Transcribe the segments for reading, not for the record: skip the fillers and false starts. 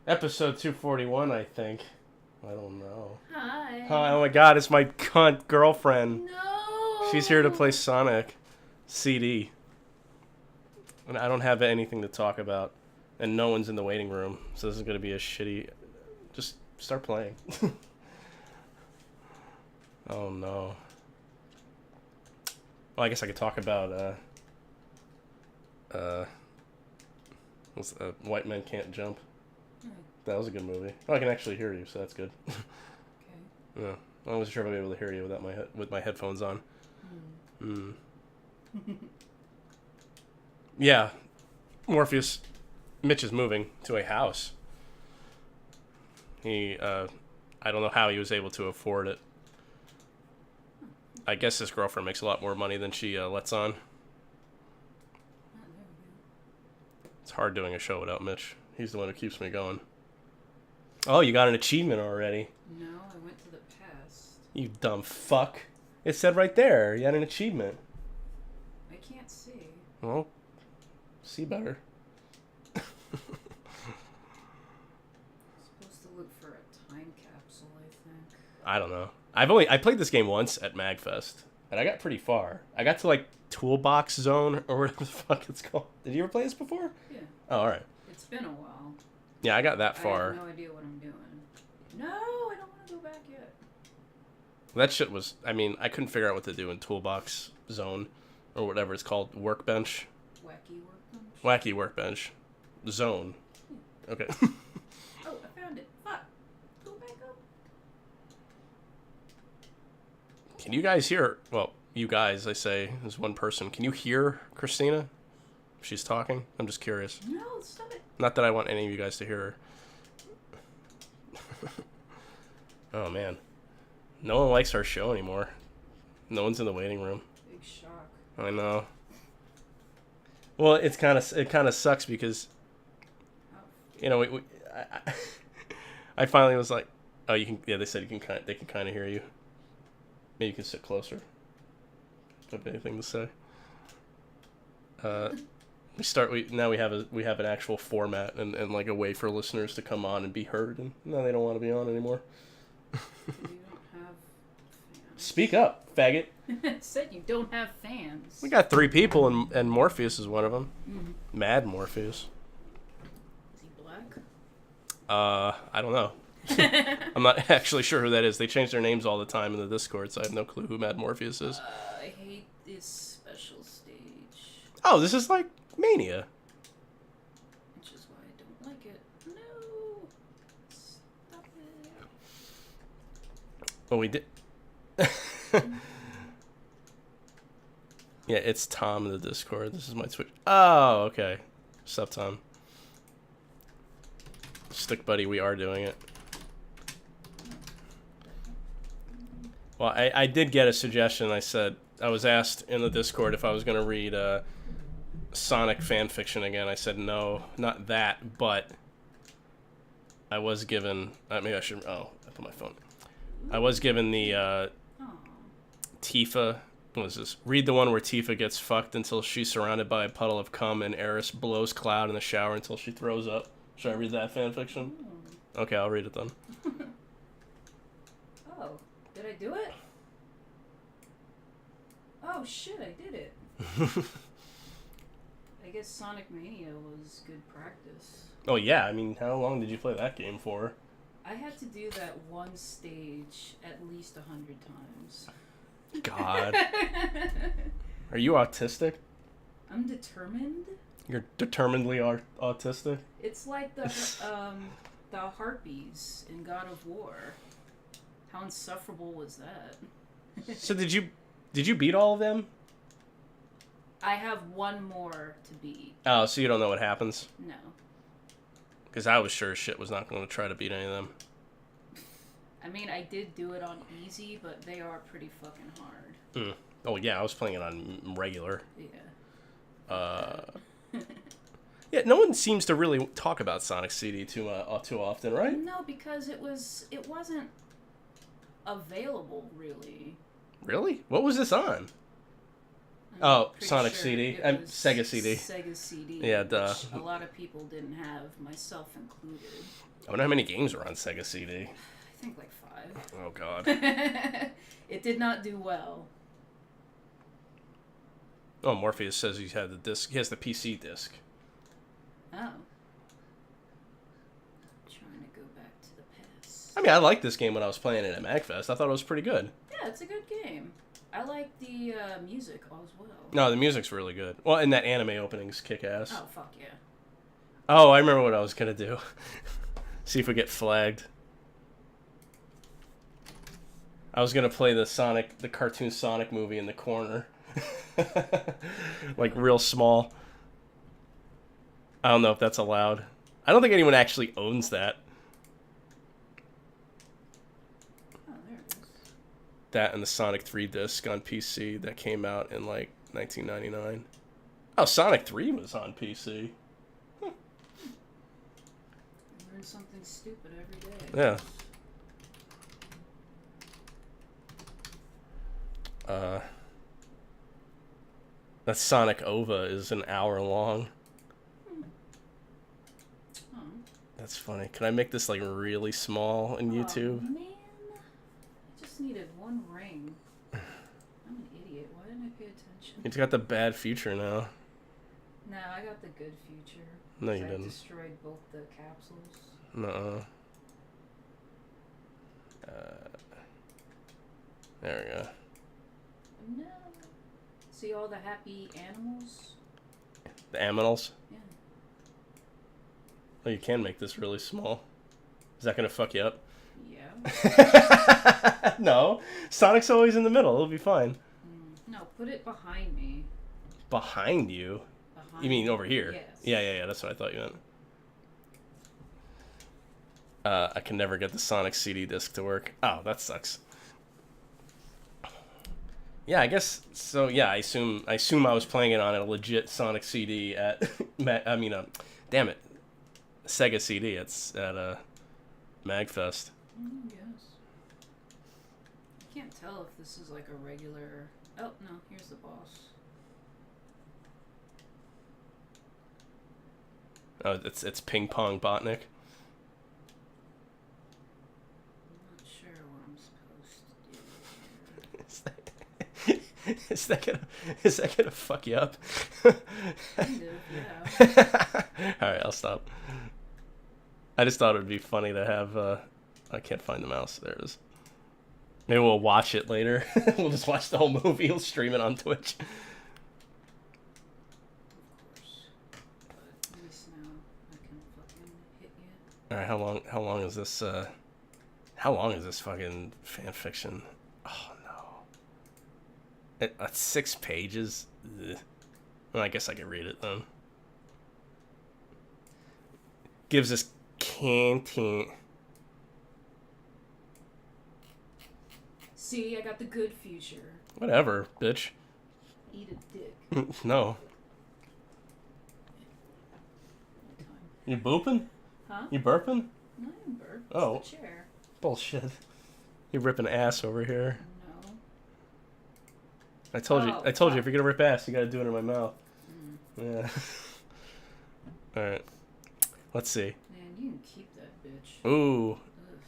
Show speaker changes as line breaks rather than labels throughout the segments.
Episode 241, I think. I don't know.
Hi.
Hi, oh my god, it's my cunt girlfriend.
No.
She's here to play Sonic CD. And I don't have anything to talk about. And no one's in the waiting room. So this is going to be a shitty... Just start playing. Oh no. Well, I guess I could talk about, White Men Can't Jump. That was a good movie. Oh, I can actually hear you, so that's good.
Okay.
Yeah. I wasn't sure if I'd be able to hear you without with my headphones on. Yeah. Mitch is moving to a house. I don't know how he was able to afford it. I guess his girlfriend makes a lot more money than she lets on. It's hard doing a show without Mitch. He's the one who keeps me going. Oh, you got an achievement already.
No, I went to the past.
You dumb fuck. It said right there, you had an achievement.
I can't see.
Well, see better.
Supposed to look for a time capsule, I think.
I don't know. I played this game once at MagFest, and I got pretty far. I got to like Toolbox Zone or whatever the fuck it's called. Did you ever play this before?
Yeah.
Oh, all right.
It's been a while.
Yeah, I got that far.
I have no idea what I'm doing. No, I don't want to go back yet.
That shit was... I mean, I couldn't figure out what to do in Toolbox Zone or whatever it's called. Workbench.
Wacky workbench?
Wacky Workbench. Zone. Okay.
Oh, I found it. Fuck. Go back up.
Can you guys hear... Well, you guys, I say, as one person. Can you hear Christina? If she's talking? I'm just curious.
No, stop it.
Not that I want any of you guys to hear her. Oh, man. No one likes our show anymore. No one's in the waiting room.
Big shock.
I know. Well, it kind of sucks because, you know, I finally was like, oh, you can. Yeah, they said they can kind of hear you. Maybe you can sit closer. Do you have anything to say? Now we have an actual format and like a way for listeners to come on and be heard, and now they don't want to be on anymore.
You don't have fans.
Speak up, faggot.
Said you don't have fans.
We got 3 people, and Morpheus is one of them.
Mm-hmm.
Mad Morpheus.
Is he black?
I don't know. I'm not actually sure who that is. They change their names all the time in the Discord, so I have no clue who Mad Morpheus is.
I hate this special stage.
Oh, this is like Mania.
Which is why I don't like it. No! Stop it.
Oh, we did. Yeah, it's Tom in the Discord. This is my Twitch. Oh, okay. Sup, Tom. Stick buddy, we are doing it. Well, I did get a suggestion. I was asked in the Discord if I was going to read Sonic fan fiction again. I said no, not that, but I was given... maybe I should... Oh, I put my phone. I was given the Tifa... What was this? Read the one where Tifa gets fucked until she's surrounded by a puddle of cum and Eris blows Cloud in the shower until she throws up. Should I read that fan fiction? Okay, I'll read it then.
Oh, did I do it? Oh shit, I did it. I guess Sonic Mania was good practice.
Oh yeah, I mean, how long did you play that game for?
I had to do that one stage at least 100 times.
God. Are you autistic?
I'm determined.
You're determinedly autistic?
It's like the harpies in God of War. How insufferable was that?
So did you beat all of them?
I have one more to beat.
Oh, so you don't know what happens?
No.
Because I was sure shit was not going to try to beat any of them.
I mean, I did do it on easy, but they are pretty fucking hard.
Oh yeah, I was playing it on regular.
Yeah.
Yeah, no one seems to really talk about Sonic CD too often, right?
No, because it wasn't available really.
Really? What was this on? Oh,
pretty
Sonic
sure
CD.
it
I'm
was
Sega CD.
Sega CD.
Yeah, duh.
Which a lot of people didn't have, myself included.
I wonder how many games were on Sega CD.
I think like 5.
Oh god.
It did not do well.
Oh, Morpheus says he had the disc. He has the PC disc.
Oh. Trying to go back to the past.
I mean, I liked this game when I was playing it at MagFest. I thought it was pretty good.
Yeah, it's a good game. I like the music as well.
No, the music's really good. Well, and that anime opening's kick-ass.
Oh, fuck yeah.
Oh, I remember what I was gonna do. See if we get flagged. I was gonna play the cartoon Sonic movie in the corner. Like real small. I don't know if that's allowed. I don't think anyone actually owns that.
Oh, there it is.
That and the Sonic 3 disc on PC that came out in like 1999. Oh, Sonic 3 was on PC.
Learn something stupid every day.
Yeah. That Sonic OVA is an hour long.
Oh.
That's funny. Can I make this like really small in YouTube?
Oh, man. I just needed one ring. I'm an idiot. Why didn't I pay attention?
It's got the bad future now.
No, I got the good future.
No, you
'Cause
didn't.
I destroyed both the capsules.
Nuh-uh. There we go.
No. See all the happy animals?
The aminals?
Yeah.
Oh, you can make this really small. Is that gonna fuck you up?
Yeah.
No. Sonic's always in the middle. It'll be fine.
No, put it behind me.
Behind you?
Behind
You mean
me.
over here?
Yes.
Yeah. That's what I thought you meant. I can never get the Sonic CD disc to work. Oh, that sucks. Yeah, I guess so. Yeah, I assume I was playing it on a legit Sonic CD at. Damn it, Sega CD. It's at Magfest.
Yes. I can't tell if this is like a regular. Oh no, here's the boss.
Oh, it's Ping Pong Botnik.
I'm not sure what I'm supposed to do here.
Is that gonna fuck you up?
Kind of, yeah.
All right, I'll stop. I just thought it would be funny to have. I can't find the mouse. There it is. Maybe we'll watch it later. We'll just watch the whole movie. We'll stream it on Twitch.
Of course. But at least now I can fucking hit you.
All right, how long is this? How long is this fucking fan fiction? Oh no. It's 6 pages. Ugh. Well, I guess I can read it then. Gives us content.
See, I got the good future.
Whatever, bitch.
Eat a dick.
No.
Time.
You booping?
Huh?
You burping?
No, I didn't burp. It's
Oh.
the chair.
Bullshit. You ripping ass over here.
No.
I told you.
Oh,
I told you.
fuck.
If you're gonna rip ass, you gotta do it in my mouth.
Mm.
Yeah. All right. Let's see.
Man, you can keep that bitch.
Ooh.
Ugh.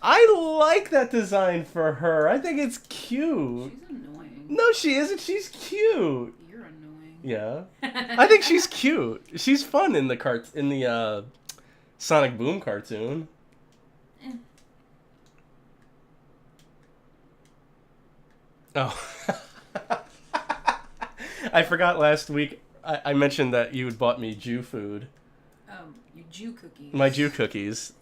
I like that design for her. I think it's cute.
She's annoying.
No, she isn't. She's cute.
You're annoying.
Yeah. I think she's cute. She's fun in the Sonic Boom cartoon.
Eh.
Oh. I forgot last week. I mentioned that you had bought me Jew food.
Your Jew cookies.
My Jew cookies.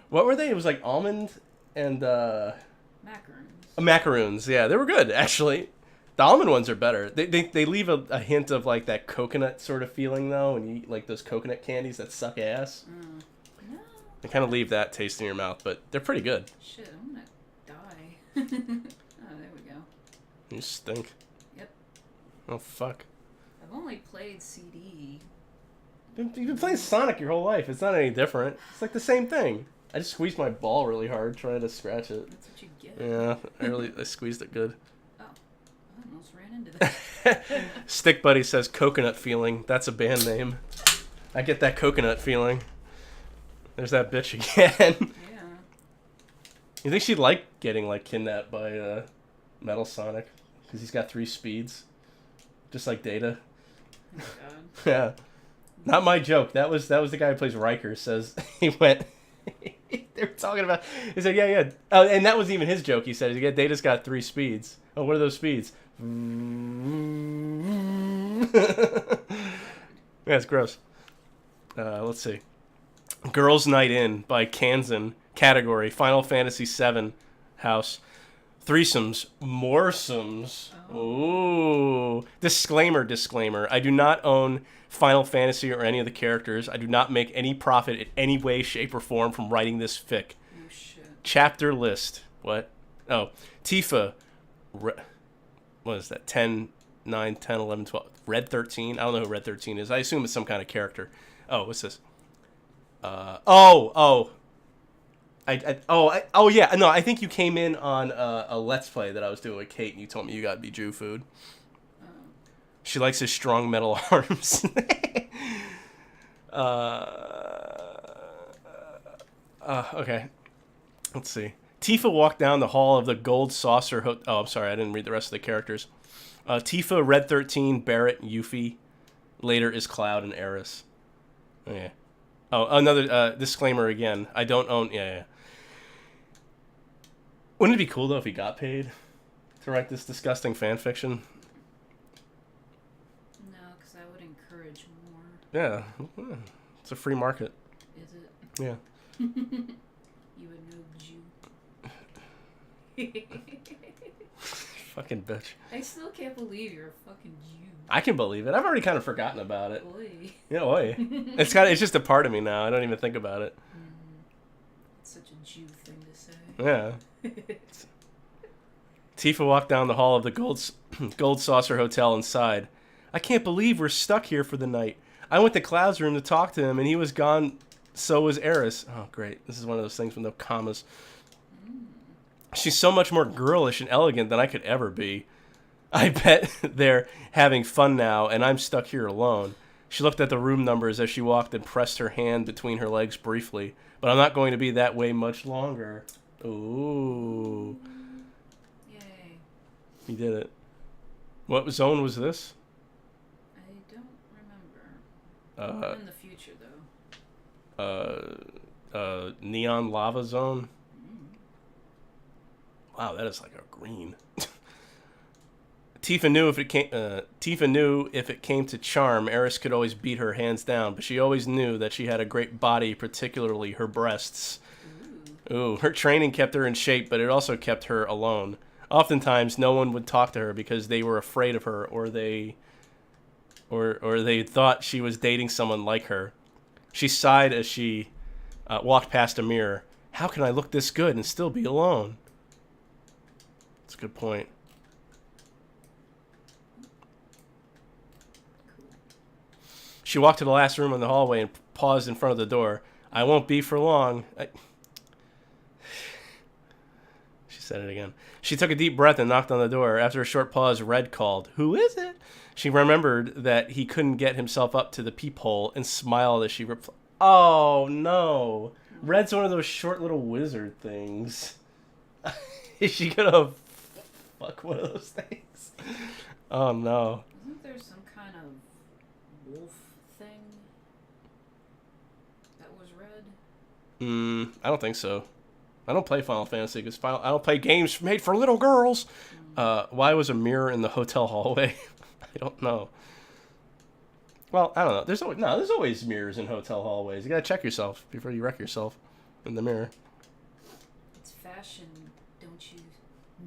What were they? It was like almond and
Macaroons.
macaroons. Yeah, they were good actually. The almond ones are better. They leave a hint of like that coconut sort of feeling though, when you eat like those coconut candies that suck ass.
No.
They kind of leave that taste in your mouth, but they're pretty good.
Shit, I'm gonna die. Oh, there we go.
You stink.
Yep.
Oh fuck.
I've only played CD.
You've been playing Sonic your whole life. It's not any different. It's like the same thing. I just squeezed my ball really hard trying to scratch it.
That's what you get.
Yeah, I squeezed it good.
Oh. I almost ran into that.
Stick Buddy says coconut feeling. That's a band name. I get that coconut feeling. There's that bitch again.
Yeah.
You think she'd like getting like kidnapped by Metal Sonic? Because he's got 3 speeds. Just like Data.
Oh, God.
Yeah. Not my joke. That was the guy who plays Riker. Says he went. They were talking about. He said, "Yeah." Oh, and that wasn't even his joke. He said, "Yeah, Data's got 3 speeds." Oh, what are those speeds? Yeah, it's gross. Let's see. Girls Night In by Kansan. Category: Final Fantasy VII House. Threesomes. Moresomes. Ooh. Disclaimer. I do not own Final Fantasy or any of the characters. I do not make any profit in any way, shape, or form from writing this fic.
Oh, shit.
Chapter list. What? Oh. Tifa. What is that? 10, 9, 10, 11, 12. Red 13? I don't know who Red 13 is. I assume it's some kind of character. Oh, what's this? Yeah. No, I think you came in on a Let's Play that I was doing with Kate, and you told me you gotta be Jew food. She likes his strong metal arms. Okay. Let's see. Tifa walked down the hall of the Gold Saucer Hotel. Oh, I'm sorry, I didn't read the rest of the characters. Tifa, Red 13, Barrett, Yuffie. Later is Cloud and Eris. Okay. Oh, another disclaimer again. I don't own... Yeah. Wouldn't it be cool, though, if he got paid to write this disgusting fan fiction?
No, because I would encourage more.
Yeah. It's a free market.
Is it?
Yeah.
You would know Jew.
Fucking bitch.
I still can't believe you're a fucking Jew.
I can believe it. I've already kind of forgotten about it.
Boy.
Yeah, boy. It's just a part of me now. I don't even think about it.
It's such a Jew thing to say.
Yeah. Tifa walked down the hall of the Gold Saucer Hotel and sighed. I can't believe we're stuck here for the night. I went to Cloud's room to talk to him, and he was gone. So was Eris. Oh, great. This is one of those things with no commas. She's so much more girlish and elegant than I could ever be. I bet they're having fun now, and I'm stuck here alone. She looked at the room numbers as she walked and pressed her hand between her legs briefly. But I'm not going to be that way much longer. Ooh.
Yay.
You did it. What zone was this?
I don't remember. In the future, though.
Neon Lava Zone? Wow, that is like a green. Tifa knew if it came to charm, Eris could always beat her hands down, but she always knew that she had a great body, particularly her breasts. Ooh, her training kept her in shape, but it also kept her alone. Oftentimes, no one would talk to her because they were afraid of her, or they thought she was dating someone like her. She sighed as she walked past a mirror. How can I look this good and still be alone? That's a good point. She walked to the last room in the hallway and paused in front of the door. I won't be for long. She said it again. She took a deep breath and knocked on the door. After a short pause, Red called. Who is it? She remembered that he couldn't get himself up to the peephole and smiled as she replied. Oh, no. Red's one of those short little wizard things. Is she gonna fuck one of those things? Oh, no.
Isn't there some kind of wolf thing that was red?
I don't think so. I don't play Final Fantasy because I don't play games made for little girls. Why was a mirror in the hotel hallway? I don't know. Well, I don't know. There's always mirrors in hotel hallways. You gotta check yourself before you wreck yourself in the mirror.
It's fashion, don't you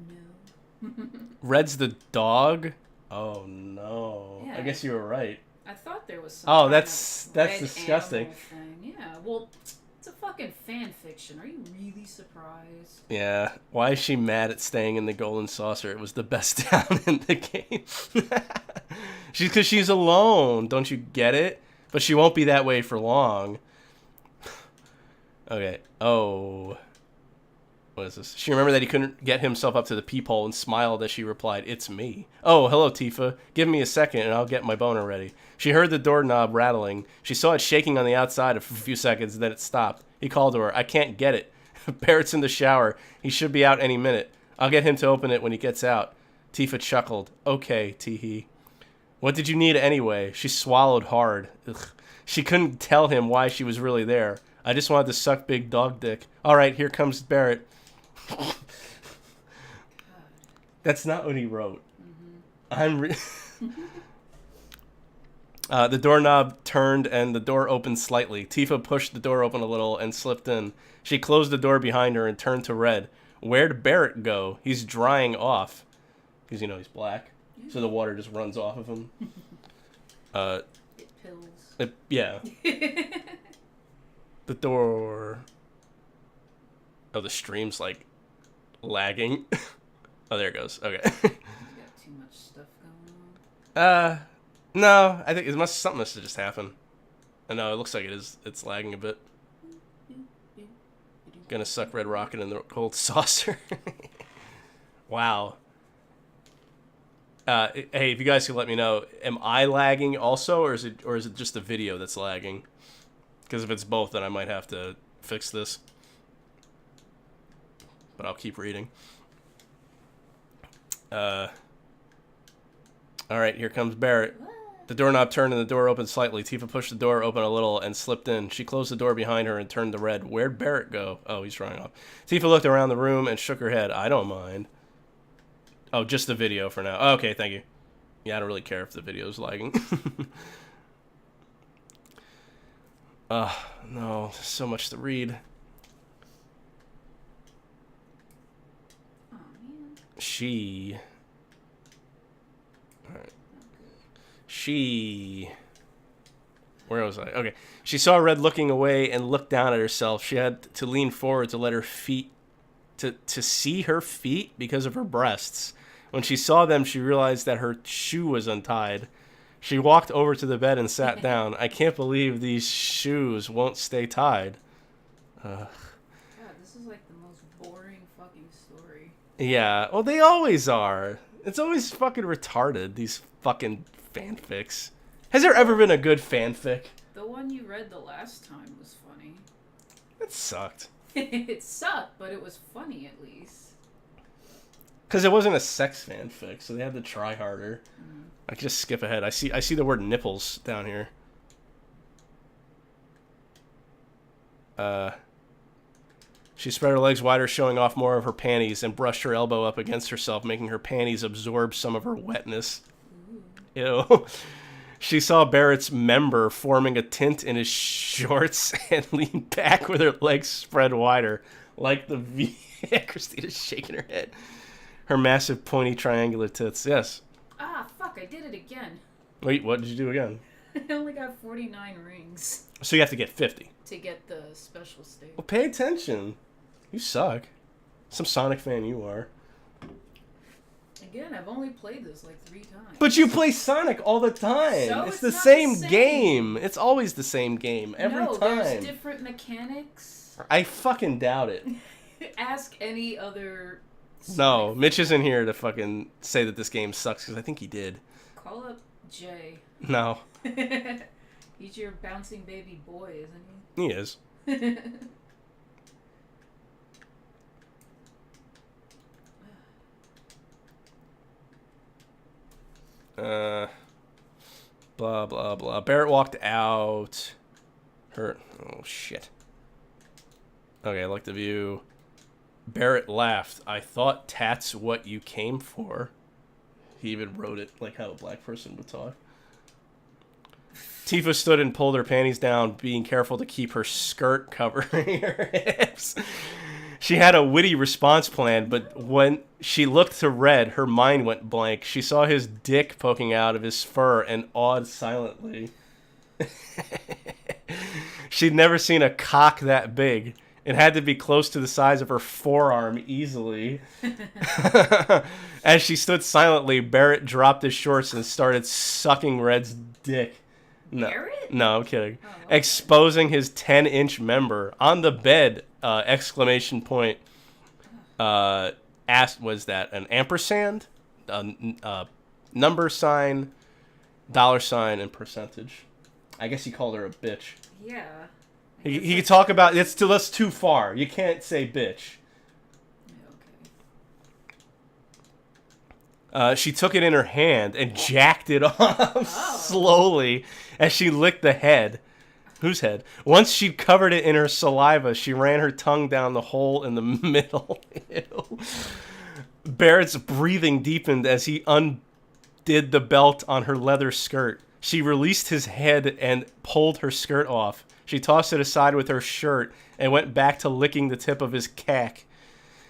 know?
Red's the dog? Oh no.
Yeah.
I guess you were right.
I thought there was some
Oh,
kind
that's
of red
disgusting.
animal thing. Yeah, well, it's a fucking fan fiction. Are you really surprised?
Yeah. Why is she mad at staying in the Golden Saucer? It was the best town in the game. Because she's alone. Don't you get it? But she won't be that way for long. Okay. Oh. What is this? She remembered that he couldn't get himself up to the peephole and smiled as she replied, "It's me." "Oh, hello, Tifa. Give me a second and I'll get my boner ready." She heard the doorknob rattling. She saw it shaking on the outside for a few seconds, then it stopped. He called to her. "I can't get it. Barrett's in the shower. He should be out any minute. I'll get him to open it when he gets out." Tifa chuckled. "Okay, Teehee." "What did you need anyway?" She swallowed hard. Ugh. She couldn't tell him why she was really there. "I just wanted to suck big dog dick." "All right, here comes Barrett." That's not what he wrote. The doorknob turned and the door opened slightly. Tifa pushed the door open a little and slipped in. She closed the door behind her and turned to Red. "Where'd Barrett go? He's drying off." Because, he's black. So the water just runs off of him.
It pills.
Yeah. The door... Oh, the stream's, lagging. Oh, there it goes. Okay.
You got too much stuff going on.
No. I think something must have just happened. I know, it looks like it's lagging a bit. Gonna suck Red Rocket in the cold saucer. Wow. Hey, if you guys could let me know, am I lagging also, or is it just the video that's lagging? Because if it's both, then I might have to fix this. But I'll keep reading. All right, here comes Barrett. The doorknob turned and the door opened slightly. Tifa pushed the door open a little and slipped in. She closed the door behind her and turned to Red. "Where'd Barrett go?" "Oh, he's drying off." Tifa looked around the room and shook her head. "I don't mind." "Oh, just the video for now." Oh, okay, thank you. Yeah, I don't really care if the video's lagging. No, there's so much to read.
Oh, man.
She... Alright. Where was I? Okay. She saw Red looking away and looked down at herself. She had to lean forward to let her feet... To see her feet because of her breasts. When she saw them, she realized that her shoe was untied. She walked over to the bed and sat down. "I can't believe these shoes won't stay tied."
God, this is like the most boring fucking story.
Yeah, well, they always are. It's always fucking retarded, these fucking fanfics. Has there ever been a good fanfic?
The one you read the last time was funny.
It sucked.
It sucked, but it was funny at least.
Because it wasn't a sex fanfic, so they had to try harder. I could just skip ahead. I see the word nipples down here. She spread her legs wider, showing off more of her panties, and brushed her elbow up against herself, making her panties absorb some of her wetness. Ew. She saw Barrett's member forming a tint in his shorts and leaned back with her legs spread wider, like the V. Christina's shaking her head. Her massive, pointy, triangular tits. Yes.
Ah, fuck, I did it again.
Wait, what did you do again?
I only got 49 rings.
So you have to get 50.
To get the special stage.
Well, pay attention. You suck. Some Sonic fan you are.
Again, I've only played this like 3 times.
But you play Sonic all the time.
So
it's
it's
the
not
same
the same.
game. It's always the same game every
no,
time.
there's different mechanics.
I fucking doubt it.
Ask any other...
No, Mitch isn't here to fucking say that this game sucks, because I think he did.
Call up Jay.
No.
He's your bouncing baby boy, isn't he?
He is. Blah, blah, blah. Barrett walked out. Oh, shit. Okay, I like the view. Barrett laughed. "I thought tat's what you came for." He even wrote it like how a black person would talk. Tifa stood and pulled her panties down, being careful to keep her skirt covering her hips. She had a witty response plan, but when she looked to Red, her mind went blank. She saw his dick poking out of his fur and awed silently. She'd never seen a cock that big. It had to be close to the size of her forearm easily. As she stood silently, Barrett dropped his shorts and started sucking Red's dick.
Barrett?
No, I'm kidding.
Oh, okay.
Exposing his 10-inch member on the bed! Exclamation point. asked, was that an ampersand, a number sign, $sign, and percentage. I guess he called her a bitch.
Yeah.
He could talk about that's too far. You can't say bitch.
Okay.
She took it in her hand and jacked it off slowly as she licked the head. Whose head? Once she'd covered it in her saliva, she ran her tongue down the hole in the middle. Ew. Barrett's breathing deepened as he undid the belt on her leather skirt. She released his head and pulled her skirt off. She tossed it aside with her shirt and went back to licking the tip of his cack.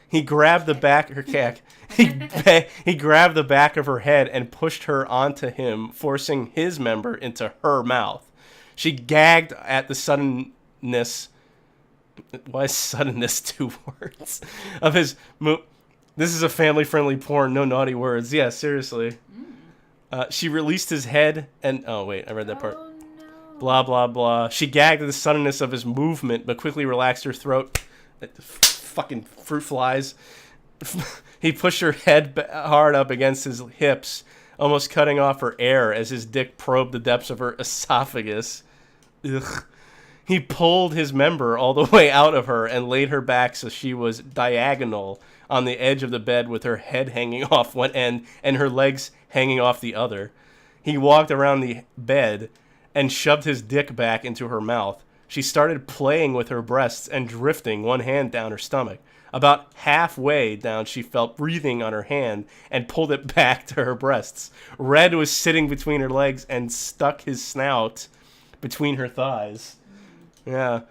He grabbed the back her cack. He grabbed the back of her head and pushed her onto him, forcing his member into her mouth. She gagged at the suddenness. Why is suddenness 2 words? Of his This is a family-friendly porn, no naughty words. Yeah, seriously. She released his head and... Oh, wait, I read that part.
Oh, no.
Blah, blah, blah. She gagged at the suddenness of his movement, but quickly relaxed her throat. Fucking fruit flies. He pushed her head hard up against his hips, almost cutting off her air as his dick probed the depths of her esophagus. Ugh. He pulled his member all the way out of her and laid her back so she was diagonal on the edge of the bed with her head hanging off one end and her legs hanging off the other. He walked around the bed and shoved his dick back into her mouth. She started playing with her breasts and drifting one hand down her stomach. About halfway down, she felt breathing on her hand and pulled it back to her breasts. Red was sitting between her legs and stuck his snout between her thighs. Yeah.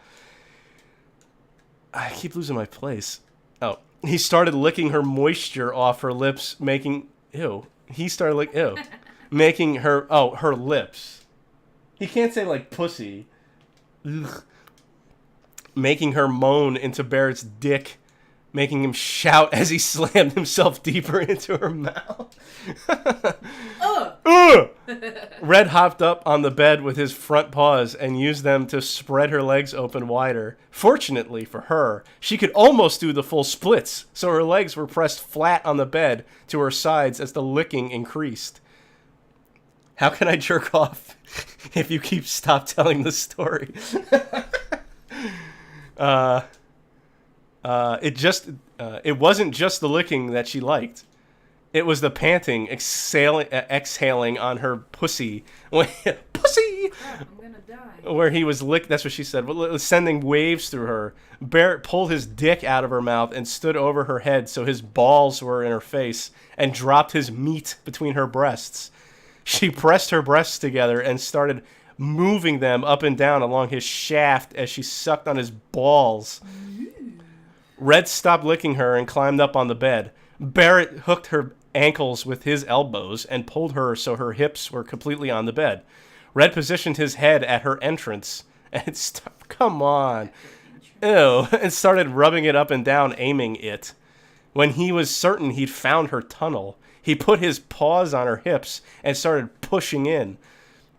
I keep losing my place. Oh. He started licking her moisture off her lips, making... Ew. He started ew. Making her... Oh, her lips. He can't say, pussy. Ugh. Making her moan into Barrett's dick, making him shout as he slammed himself deeper into her mouth. Red hopped up on the bed with his front paws and used them to spread her legs open wider. Fortunately for her, she could almost do the full splits, so her legs were pressed flat on the bed to her sides as the licking increased. How can I jerk off if you stop telling the story? It wasn't just the licking that she liked. It was the panting, exhaling on her pussy. Pussy!
I'm gonna die.
Where he was that's what she said, sending waves through her. Barrett pulled his dick out of her mouth and stood over her head so his balls were in her face and dropped his meat between her breasts. She pressed her breasts together and started moving them up and down along his shaft as she sucked on his balls. Red stopped licking her and climbed up on the bed. Barrett hooked her ankles with his elbows and pulled her so her hips were completely on the bed. Red positioned his head at her entrance and come on. Ew. And started rubbing it up and down, aiming it. When he was certain he'd found her tunnel, he put his paws on her hips and started pushing in.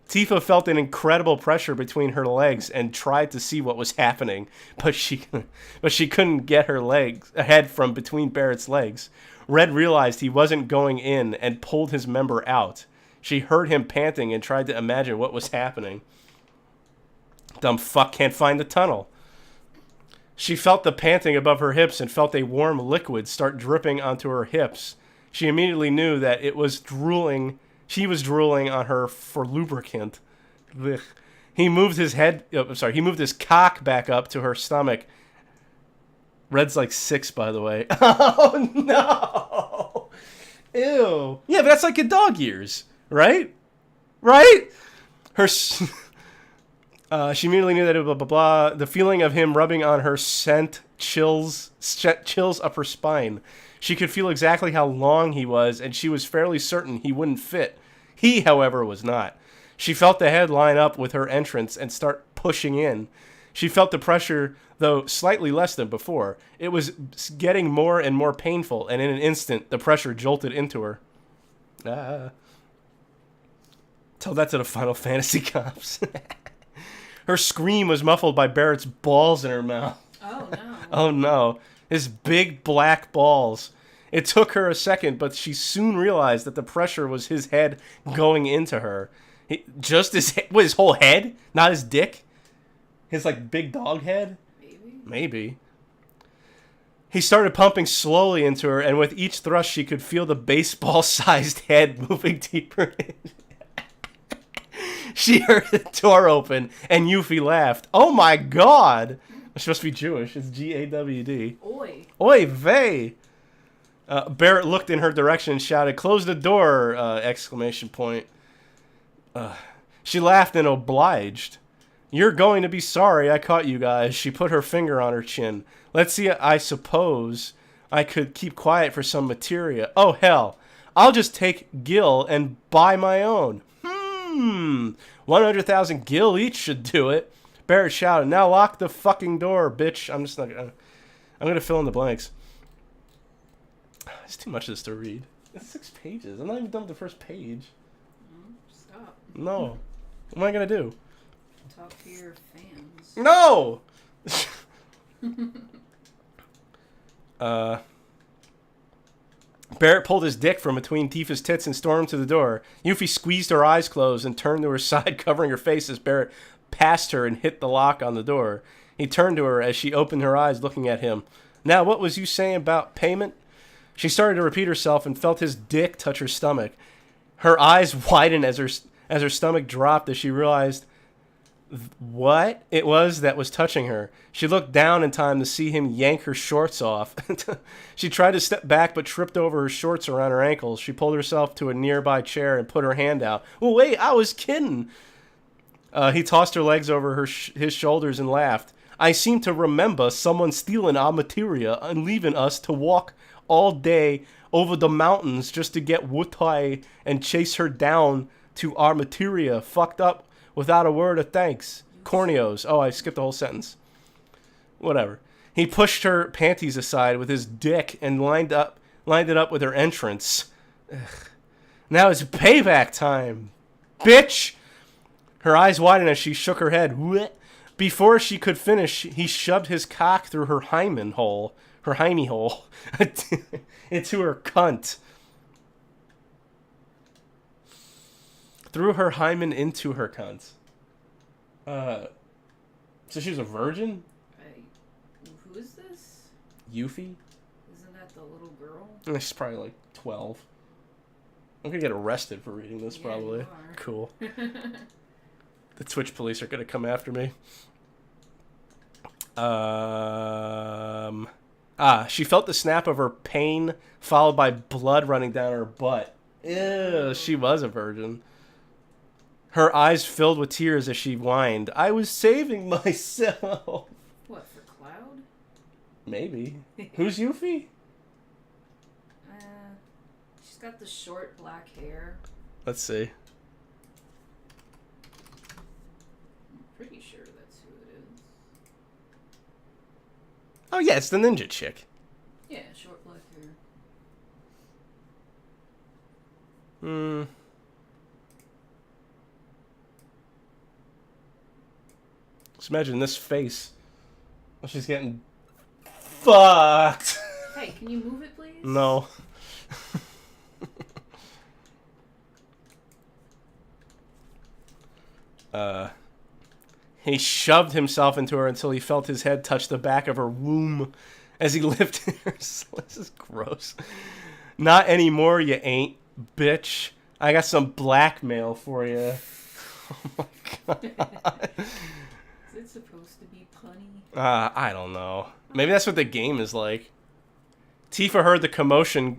Tifa felt an incredible pressure between her legs and tried to see what was happening, but she couldn't get her head from between Barrett's legs. Red realized he wasn't going in and pulled his member out. She heard him panting and tried to imagine what was happening. Dumb fuck can't find the tunnel. She felt the panting above her hips and felt a warm liquid start dripping onto her hips. She immediately knew that it was drooling. She was drooling on her for lubricant. Ugh. He moved his cock back up to her stomach. Red's 6, by the way. Oh, no. Ew. Yeah, but that's like a dog ears, right? Right? She immediately knew that it blah, blah, blah. The feeling of him rubbing on her sent chills up her spine. She could feel exactly how long he was, and she was fairly certain he wouldn't fit. He, however, was not. She felt the head line up with her entrance and start pushing in. She felt the pressure, though slightly less than before. It was getting more and more painful, and in an instant, the pressure jolted into her. Tell that to the Final Fantasy cops. Her scream was muffled by Barrett's balls in her mouth.
Oh, no.
Oh, no. His big black balls. It took her a second, but she soon realized that the pressure was his head going into her. Just his whole head? Not his dick? His, like, big dog head? Maybe. He started pumping slowly into her, and with each thrust, she could feel the baseball-sized head moving deeper in. She heard the door open, and Yuffie laughed. Oh my god! It's supposed to be Jewish. It's G-A-W-D.
Oi.
Oy vey! Barrett looked in her direction and shouted, "Close the door!" Exclamation point. She laughed and obliged. "You're going to be sorry I caught you guys." She put her finger on her chin. "Let's see, I suppose I could keep quiet for some materia. Oh, hell. I'll just take Gil and buy my own." 100,000 Gil each should do it. Barrett shouted, "Now lock the fucking door, bitch." I'm going to fill in the blanks. It's too much of this to read. It's 6 pages. I'm not even done with the first page.
Stop.
No. What am I going to do?
Talk to your fans.
No! Barrett pulled his dick from between Tifa's tits and stormed to the door. Yuffie squeezed her eyes closed and turned to her side, covering her face as Barrett passed her and hit the lock on the door. He turned to her as she opened her eyes, looking at him. "Now, what was you saying about payment?" She started to repeat herself and felt his dick touch her stomach. Her eyes widened as her stomach dropped as she realized what it was that was touching her. She looked down in time to see him yank her shorts off. She tried to step back but tripped over her shorts around her ankles. She pulled herself to a nearby chair and put her hand out. "Oh, wait, I was kidding." He tossed her legs over his shoulders and laughed. "I seem to remember someone stealing our materia and leaving us to walk all day over the mountains just to get Wutai and chase her down to our materia, fucked up without a word of thanks. Corneos." Oh, I skipped the whole sentence. Whatever. He pushed her panties aside with his dick and lined it up with her entrance. Ugh. "Now it's payback time, bitch!" Her eyes widened as she shook her head. Before she could finish, he shoved his cock through her hymen hole, into her cunt. Threw her hymen into her cunt. So she was a virgin?
Who is this?
Yuffie?
Isn't that the little girl?
She's probably like 12. I'm gonna get arrested for reading this,
Yeah,
probably.
you are.
Cool. The Twitch police are gonna come after me. She felt the snap of her pain, followed by blood running down her butt. Ew, she was a virgin. Her eyes filled with tears as she whined, "I was saving myself."
What, for Cloud?
Maybe. Who's Yuffie?
She's got the short black hair.
Let's see.
I'm pretty sure that's who it is.
Oh yeah, it's the ninja chick.
Yeah, short black hair.
Just imagine this face. Oh, she's getting fucked.
Hey, can you move it, please?
No. He shoved himself into her until he felt his head touch the back of her womb as he lifted her. This is gross. "Not anymore, you ain't, bitch. I got some blackmail for you." Oh my god.
Is it supposed to be punny?
I don't know. Maybe that's what the game is like. Tifa heard the commotion.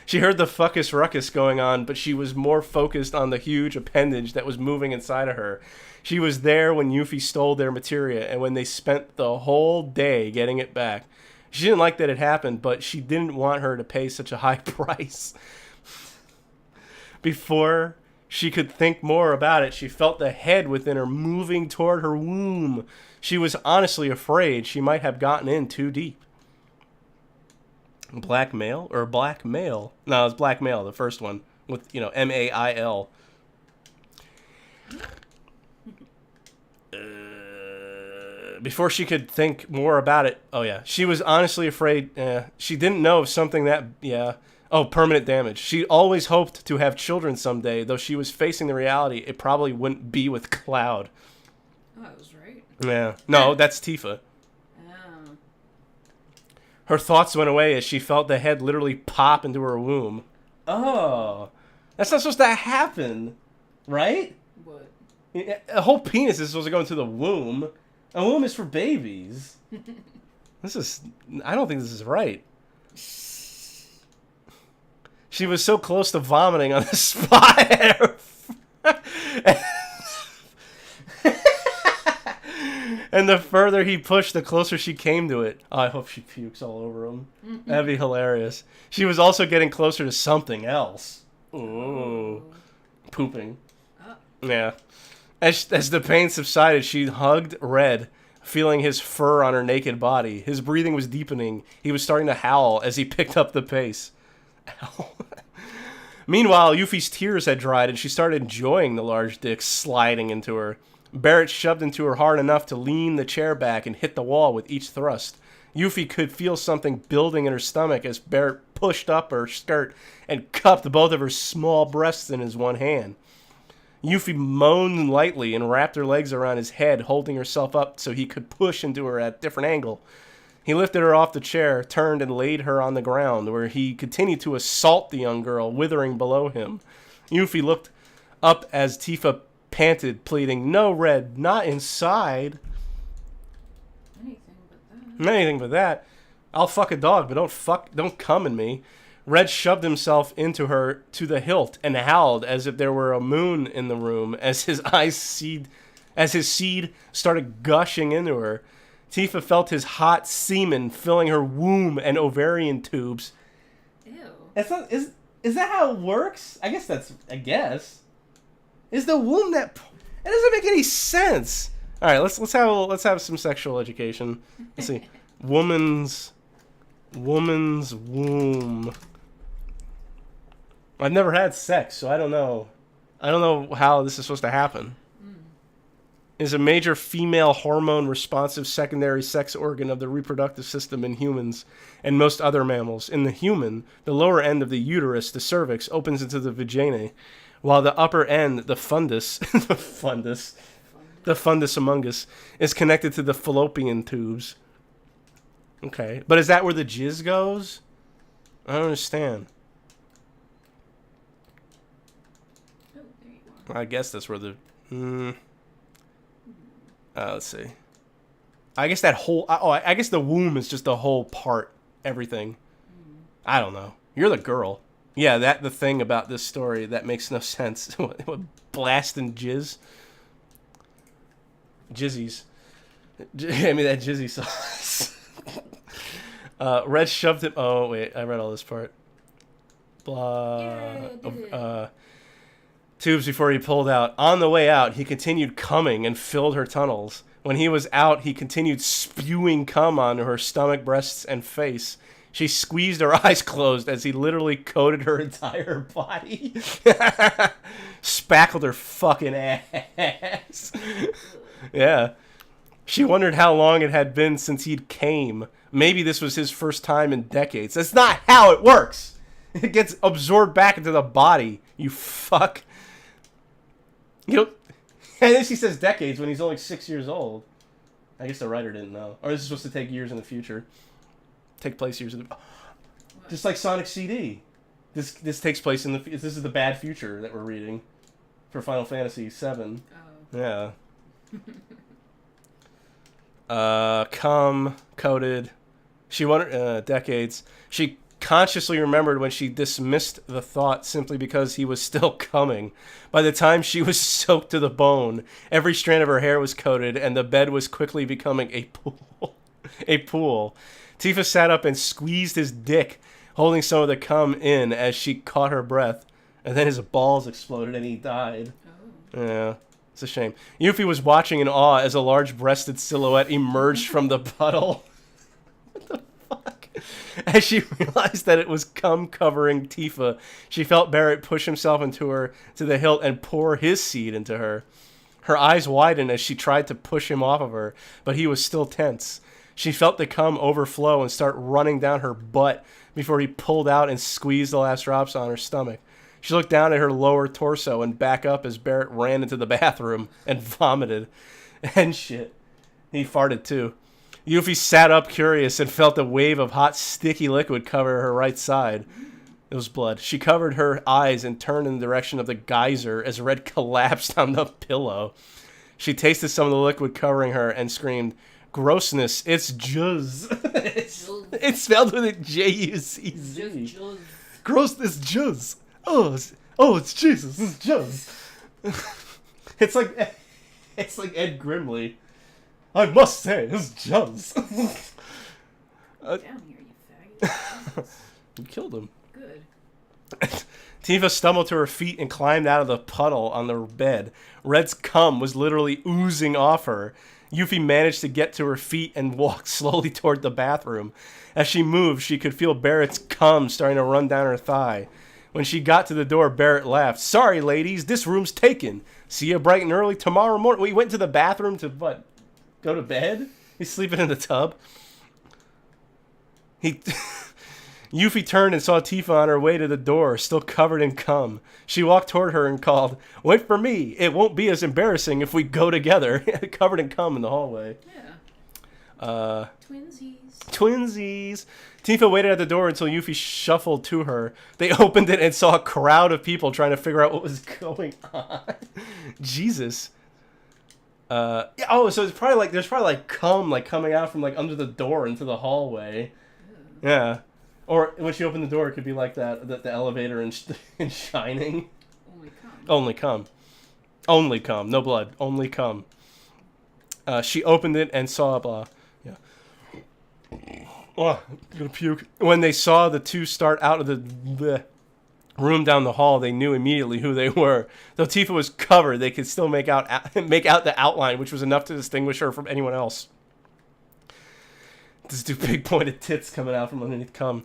She heard the fuckus ruckus going on, but she was more focused on the huge appendage that was moving inside of her. She was there when Yuffie stole their materia and when they spent the whole day getting it back. She didn't like that it happened, but she didn't want her to pay such a high price. Before she could think more about it, she felt the head within her moving toward her womb. She was honestly afraid she might have gotten in too deep. Black male or black male? No, it's black male, the first one with, M-A-I-L. Before she could think more about it, oh yeah, she was honestly afraid. She didn't know of something that, permanent damage. She always hoped to have children someday, though she was facing the reality it probably wouldn't be with Cloud.
Oh, I was right.
Yeah. No, that's Tifa.
Oh.
Her thoughts went away as she felt the head literally pop into her womb. Oh. That's not supposed to happen, right?
What?
A whole penis is supposed to go into the womb. A womb is for babies. I don't think this is right. She was so close to vomiting on the spot. And the further he pushed, the closer she came to it. Oh, I hope she pukes all over him. That'd be hilarious. She was also getting closer to something else. Ooh. Pooping.
Oh.
Yeah. As the pain subsided, she hugged Red, feeling his fur on her naked body. His breathing was deepening. He was starting to howl as he picked up the pace. Meanwhile, Yuffie's tears had dried, and she started enjoying the large dick sliding into her. Barrett shoved into her hard enough to lean the chair back and hit the wall with each thrust. Yuffie could feel something building in her stomach as Barrett pushed up her skirt and cupped both of her small breasts in his one hand. Yuffie moaned lightly and wrapped her legs around his head, holding herself up so he could push into her at a different angle. He lifted her off the chair, turned, and laid her on the ground, where he continued to assault the young girl, withering below him. Yuffie looked up as Tifa panted, pleading, "No, Red, not inside." Anything but that. I'll fuck a dog, but don't come in me. Red shoved himself into her to the hilt and howled as if there were a moon in the room as his seed started gushing into her. Tifa felt his hot semen filling her womb and ovarian tubes.
Ew.
Is that how it works? I guess. Is the womb that doesn't make any sense. All right, let's have some sexual education. Let's see. Woman's womb. I've never had sex, so I don't know. I don't know how this is supposed to happen. Is a major female hormone responsive secondary sex organ of the reproductive system in humans and most other mammals. In the human, the lower end of the uterus, the cervix, opens into the vagina, while the upper end, the fundus, the fundus among us, is connected to the fallopian tubes. Okay, but is that where the jizz goes? I don't understand.
Oh, there you are.
I guess that's where the... let's see. I guess that whole... I guess the womb is just the whole part. Everything. I don't know. You're the girl. Yeah, the thing about this story that makes no sense. What blasting jizz? Jizzies. Hand me that jizzy sauce. Red shoved it... Oh, wait. I read all this part. Blah.
Yeah,
Tubes before he pulled out. On the way out, he continued coming and filled her tunnels. When he was out, he continued spewing cum onto her stomach, breasts, and face. She squeezed her eyes closed as he literally coated her entire body. Spackled her fucking ass. Yeah. She wondered how long it had been since he'd came. Maybe this was his first time in decades. That's not how it works. It gets absorbed back into the body. You fuck. And then she says decades when he's only 6 years old. I guess the writer didn't know. Or this is supposed to take years in the future. Take place years in the... Just like Sonic CD. This takes place in the... This is the bad future that we're reading. For Final Fantasy VII.
Oh.
Yeah. Cum, coated. She wondered... decades. She consciously remembered when she dismissed the thought simply because he was still coming. By the time she was soaked to the bone, every strand of her hair was coated, and the bed was quickly becoming a pool. A pool. Tifa sat up and squeezed his dick, holding some of the cum in as she caught her breath, and then his balls exploded and he died.
Oh.
Yeah, it's a shame. Yuffie was watching in awe as a large-breasted silhouette emerged from the puddle. What the fuck? As she realized that it was cum covering Tifa, she felt Barrett push himself into her to the hilt and pour his seed into her. Her eyes widened as she tried to push him off of her, but he was still tense. She felt the cum overflow and start running down her butt before he pulled out and squeezed the last drops on her stomach. She looked down at her lower torso and back up as Barrett ran into the bathroom and vomited. And shit. He farted too. Yuffie sat up curious and felt a wave of hot, sticky liquid cover her right side. It was blood. She covered her eyes and turned in the direction of the geyser as Red collapsed on the pillow. She tasted some of the liquid covering her and screamed, "Grossness, it's juzz." It's spelled with a J-U-Z-Z. Grossness, juzz. It's Jesus, it's juzz. It's like Ed Grimley. I must say, it's juzz.
Down here, you faggot.
You killed him.
Good.
Tifa stumbled to her feet and climbed out of the puddle on the bed. Red's cum was literally oozing off her. Yuffie managed to get to her feet and walked slowly toward the bathroom. As she moved, she could feel Barrett's cum starting to run down her thigh. When she got to the door, Barrett laughed. "Sorry, ladies, this room's taken. See you bright and early tomorrow morning." We went to the bathroom to, what, go to bed? He's sleeping in the tub. Yuffie turned and saw Tifa on her way to the door, still covered in cum. She walked toward her and called, "Wait for me. It won't be as embarrassing if we go together." Covered in cum in the hallway.
Yeah. Twinsies.
Twinsies. Tifa waited at the door until Yuffie shuffled to her. They opened it and saw a crowd of people trying to figure out what was going on. Jesus. So it's probably like there's probably like cum like coming out from like under the door into the hallway. Ew. Yeah. Or when she opened the door, it could be like that the elevator in Shining.
Only cum.
Only cum. Only cum. No blood. Only cum. She opened it and saw blah. Yeah. Oh, I'm gonna puke. When they saw the two start out of the room down the hall, they knew immediately who they were. Though Tifa was covered, they could still make out the outline, which was enough to distinguish her from anyone else. These two big pointed tits coming out from underneath cum.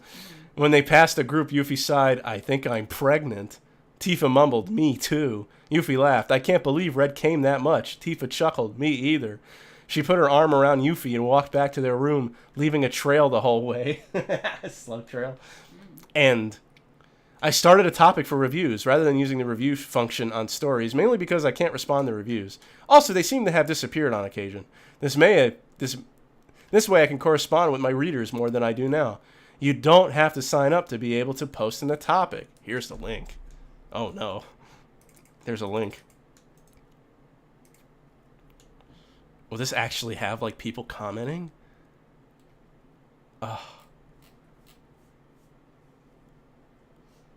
When they passed the group, Yuffie sighed, "I think I'm pregnant." Tifa mumbled, "Me too." Yuffie laughed. "I can't believe Red came that much." Tifa chuckled, "Me either." She put her arm around Yuffie and walked back to their room, leaving a trail the whole way. Slug trail. And I started a topic for reviews rather than using the review function on stories, mainly because I can't respond to reviews. Also, they seem to have disappeared on occasion. This way I can correspond with my readers more than I do now. You don't have to sign up to be able to post in the topic. Here's the link. Oh no. There's a link. Will this actually have like people commenting?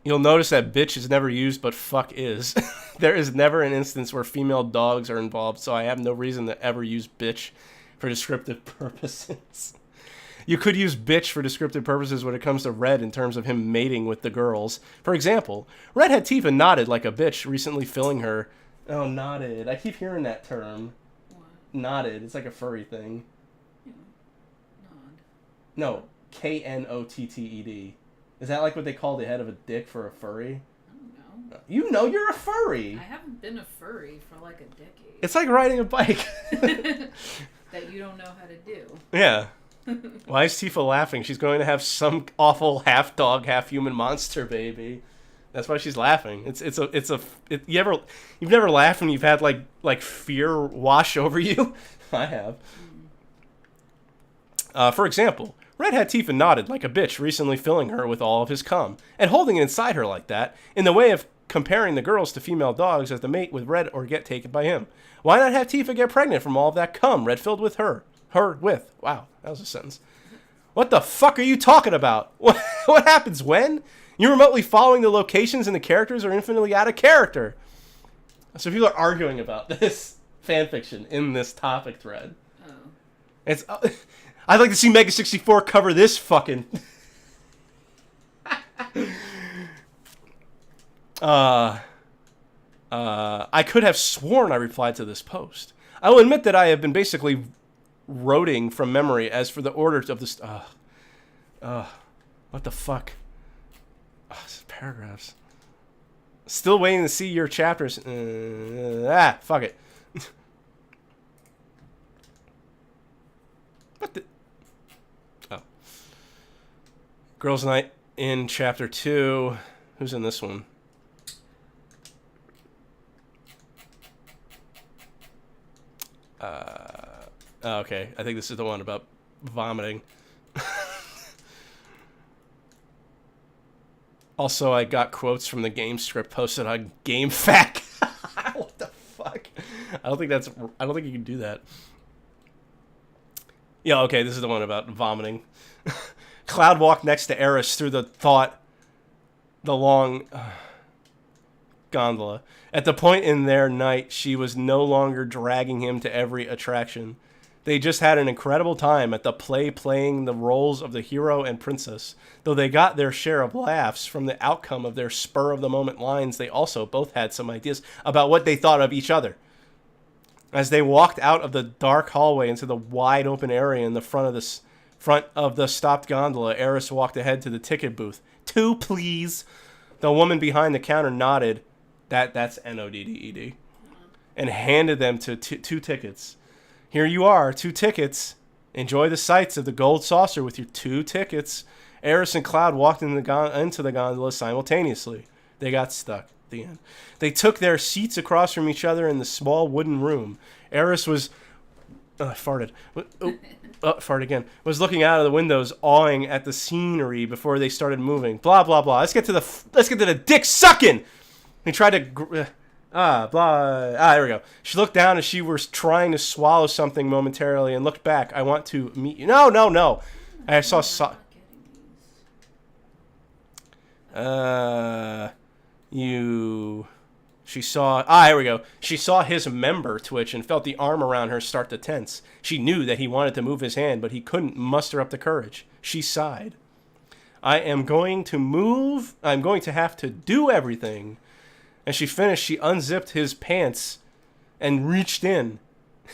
You'll notice that bitch is never used, but fuck is. There is never an instance where female dogs are involved, so I have no reason to ever use bitch for descriptive purposes. You could use bitch for descriptive purposes when it comes to Red in terms of him mating with the girls. For example, Red had Tifa knotted like a bitch, recently filling her. Oh, knotted. I keep hearing that term.
What?
Knotted. It's like a furry thing.
Yeah. Nod.
No, Knotted. Is that like what they call the head of a dick for a furry?
I don't know.
You know you're a furry.
I haven't been a furry for like a decade.
It's like riding a bike.
That you don't know how to do.
Yeah. Why is Tifa laughing? She's going to have some awful half dog, half human monster baby. That's why she's laughing. You've never laughed when you've had like fear wash over you? I have. For example, Red had Tifa knotted like a bitch, recently filling her with all of his cum and holding it inside her like that, in the way of comparing the girls to female dogs as to mate with Red or get taken by him. Why not have Tifa get pregnant from all of that cum Red filled with her? Wow, that was a sentence. What the fuck are you talking about? What happens when? You're remotely following the locations and the characters are infinitely out of character. So people are arguing about this fanfiction in this topic thread.
Oh.
It's. I'd like to see Mega 64 cover this fucking. I could have sworn I replied to this post. I will admit that I have been basically roading from memory as for the order of this. What the fuck? This is paragraphs. Still waiting to see your chapters. Fuck it. What the? Oh. Girls' Night in Chapter 2. Who's in this one? Okay. I think this is the one about vomiting. Also, I got quotes from the game script posted on GameFAQ. What the fuck? I don't think you can do that. Yeah, okay, this is the one about vomiting. Cloud walked next to Eris through the long gondola. At the point in their night, she was no longer dragging him to every attraction. They just had an incredible time at the playing the roles of the hero and princess. Though they got their share of laughs from the outcome of their spur-of-the-moment lines, they also both had some ideas about what they thought of each other. As they walked out of the dark hallway into the wide-open area in the front of the stopped gondola, Eris walked ahead to the ticket booth. 2, please. The woman behind the counter nodded. That's Nodded. And handed them two tickets. Here you are, 2 tickets. Enjoy the sights of the gold saucer with your 2 tickets. Eris and Cloud walked into the gondola simultaneously. They got stuck. The end. They took their seats across from each other in the small wooden room. Eris was... farted. Fart again. Was looking out of the windows, awing at the scenery before they started moving. Blah, blah, blah. Let's get to the dick sucking! He tried to... there we go. She looked down as she was trying to swallow something momentarily and looked back. I want to meet you. No. I saw... She saw... here we go. She saw his member twitch and felt the arm around her start to tense. She knew that he wanted to move his hand, but he couldn't muster up the courage. She sighed. I'm going to have to do everything. As she finished, she unzipped his pants and reached in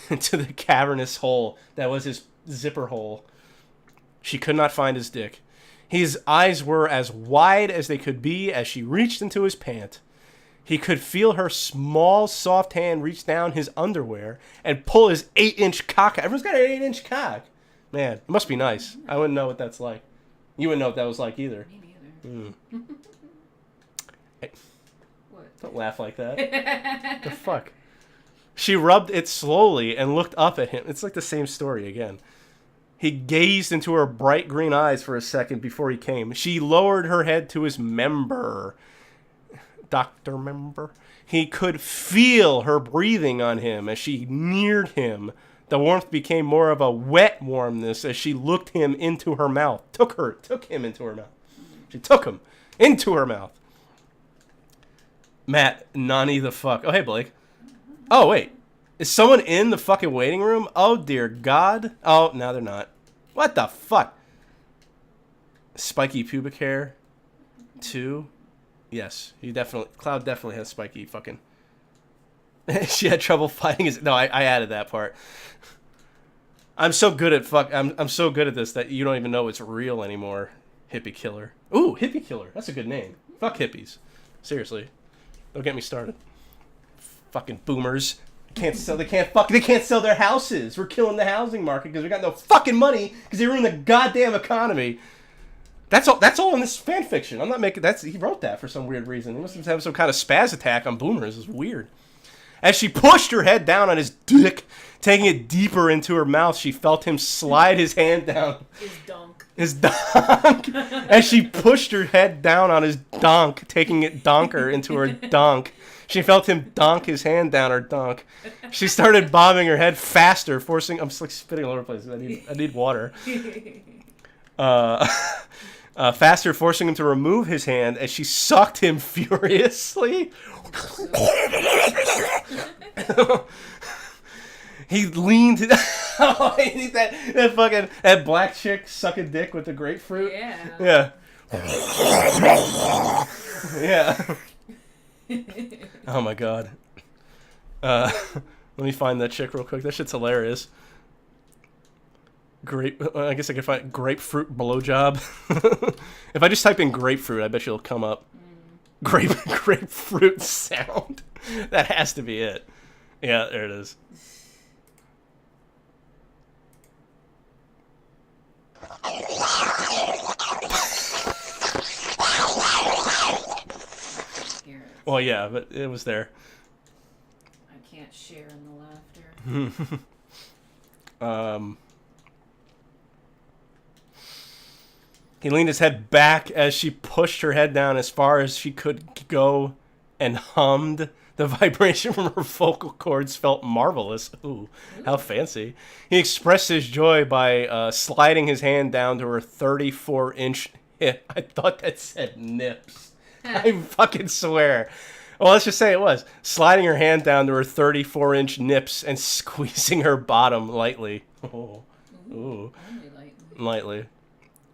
into the cavernous hole that was his zipper hole. She could not find his dick. His eyes were as wide as they could be as she reached into his pant. He could feel her small, soft hand reach down his underwear and pull his 8-inch cock. Everyone's got an 8-inch cock. Man, it must be nice. I wouldn't know what that's like. You wouldn't know what that was like either.
Me neither.
Hey,
What?
don't laugh like that. What the fuck? She rubbed it slowly and looked up at him. It's like the same story again. He gazed into her bright green eyes for a second before he came. She lowered her head to his member. Dr. Member. He could feel her breathing on him as she neared him. The warmth became more of a wet warmness as she looked him into her mouth. Took him into her mouth. She took him into her mouth. Matt, Nani the fuck. Oh, hey, Blake. Oh, wait. Is someone in the fucking waiting room? Oh, dear God. Oh, no, they're not. What the fuck? Spiky pubic hair. 2. Yes, Cloud definitely has spiky fucking... She had trouble fighting his... No, I added that part. I'm so good at I'm so good at this that you don't even know it's real anymore. Hippie killer. Ooh, hippie killer. That's a good name. Fuck hippies. Seriously. Don't get me started. Fucking boomers. They can't sell their houses. We're killing the housing market because we got no fucking money because they ruined the goddamn economy. That's all in this fan fiction. I'm not making he wrote that for some weird reason. He must have some kind of spaz attack on boomers. It's weird. As she pushed her head down on his dick, taking it deeper into her mouth, she felt him slide his hand down. His donk. As she pushed her head down on his donk, taking it donker into her donk, she felt him donk his hand down her donk. She started bobbing her head faster, forcing... I'm like spitting all over the place. I need water. Faster, forcing him to remove his hand as she sucked him furiously. He leaned. Oh, I need that black chick sucking dick with the grapefruit.
Yeah.
Yeah. Oh my god. Let me find that chick real quick. That shit's hilarious. I guess I could find grapefruit blowjob. If I just type in grapefruit, I bet you'll come up. Grapefruit sound. That has to be it. Yeah, there it is.
Hear it.
Well, yeah, but it was there.
I can't share in the laughter.
He leaned his head back as she pushed her head down as far as she could go and hummed. The vibration from her vocal cords felt marvelous. Ooh, how fancy. He expressed his joy by sliding his hand down to her 34-inch hip. I thought that said nips. I fucking swear. Well, let's just say it was. Sliding her hand down to her 34-inch nips and squeezing her bottom lightly. Oh. Ooh.
Only lightly.
Lightly.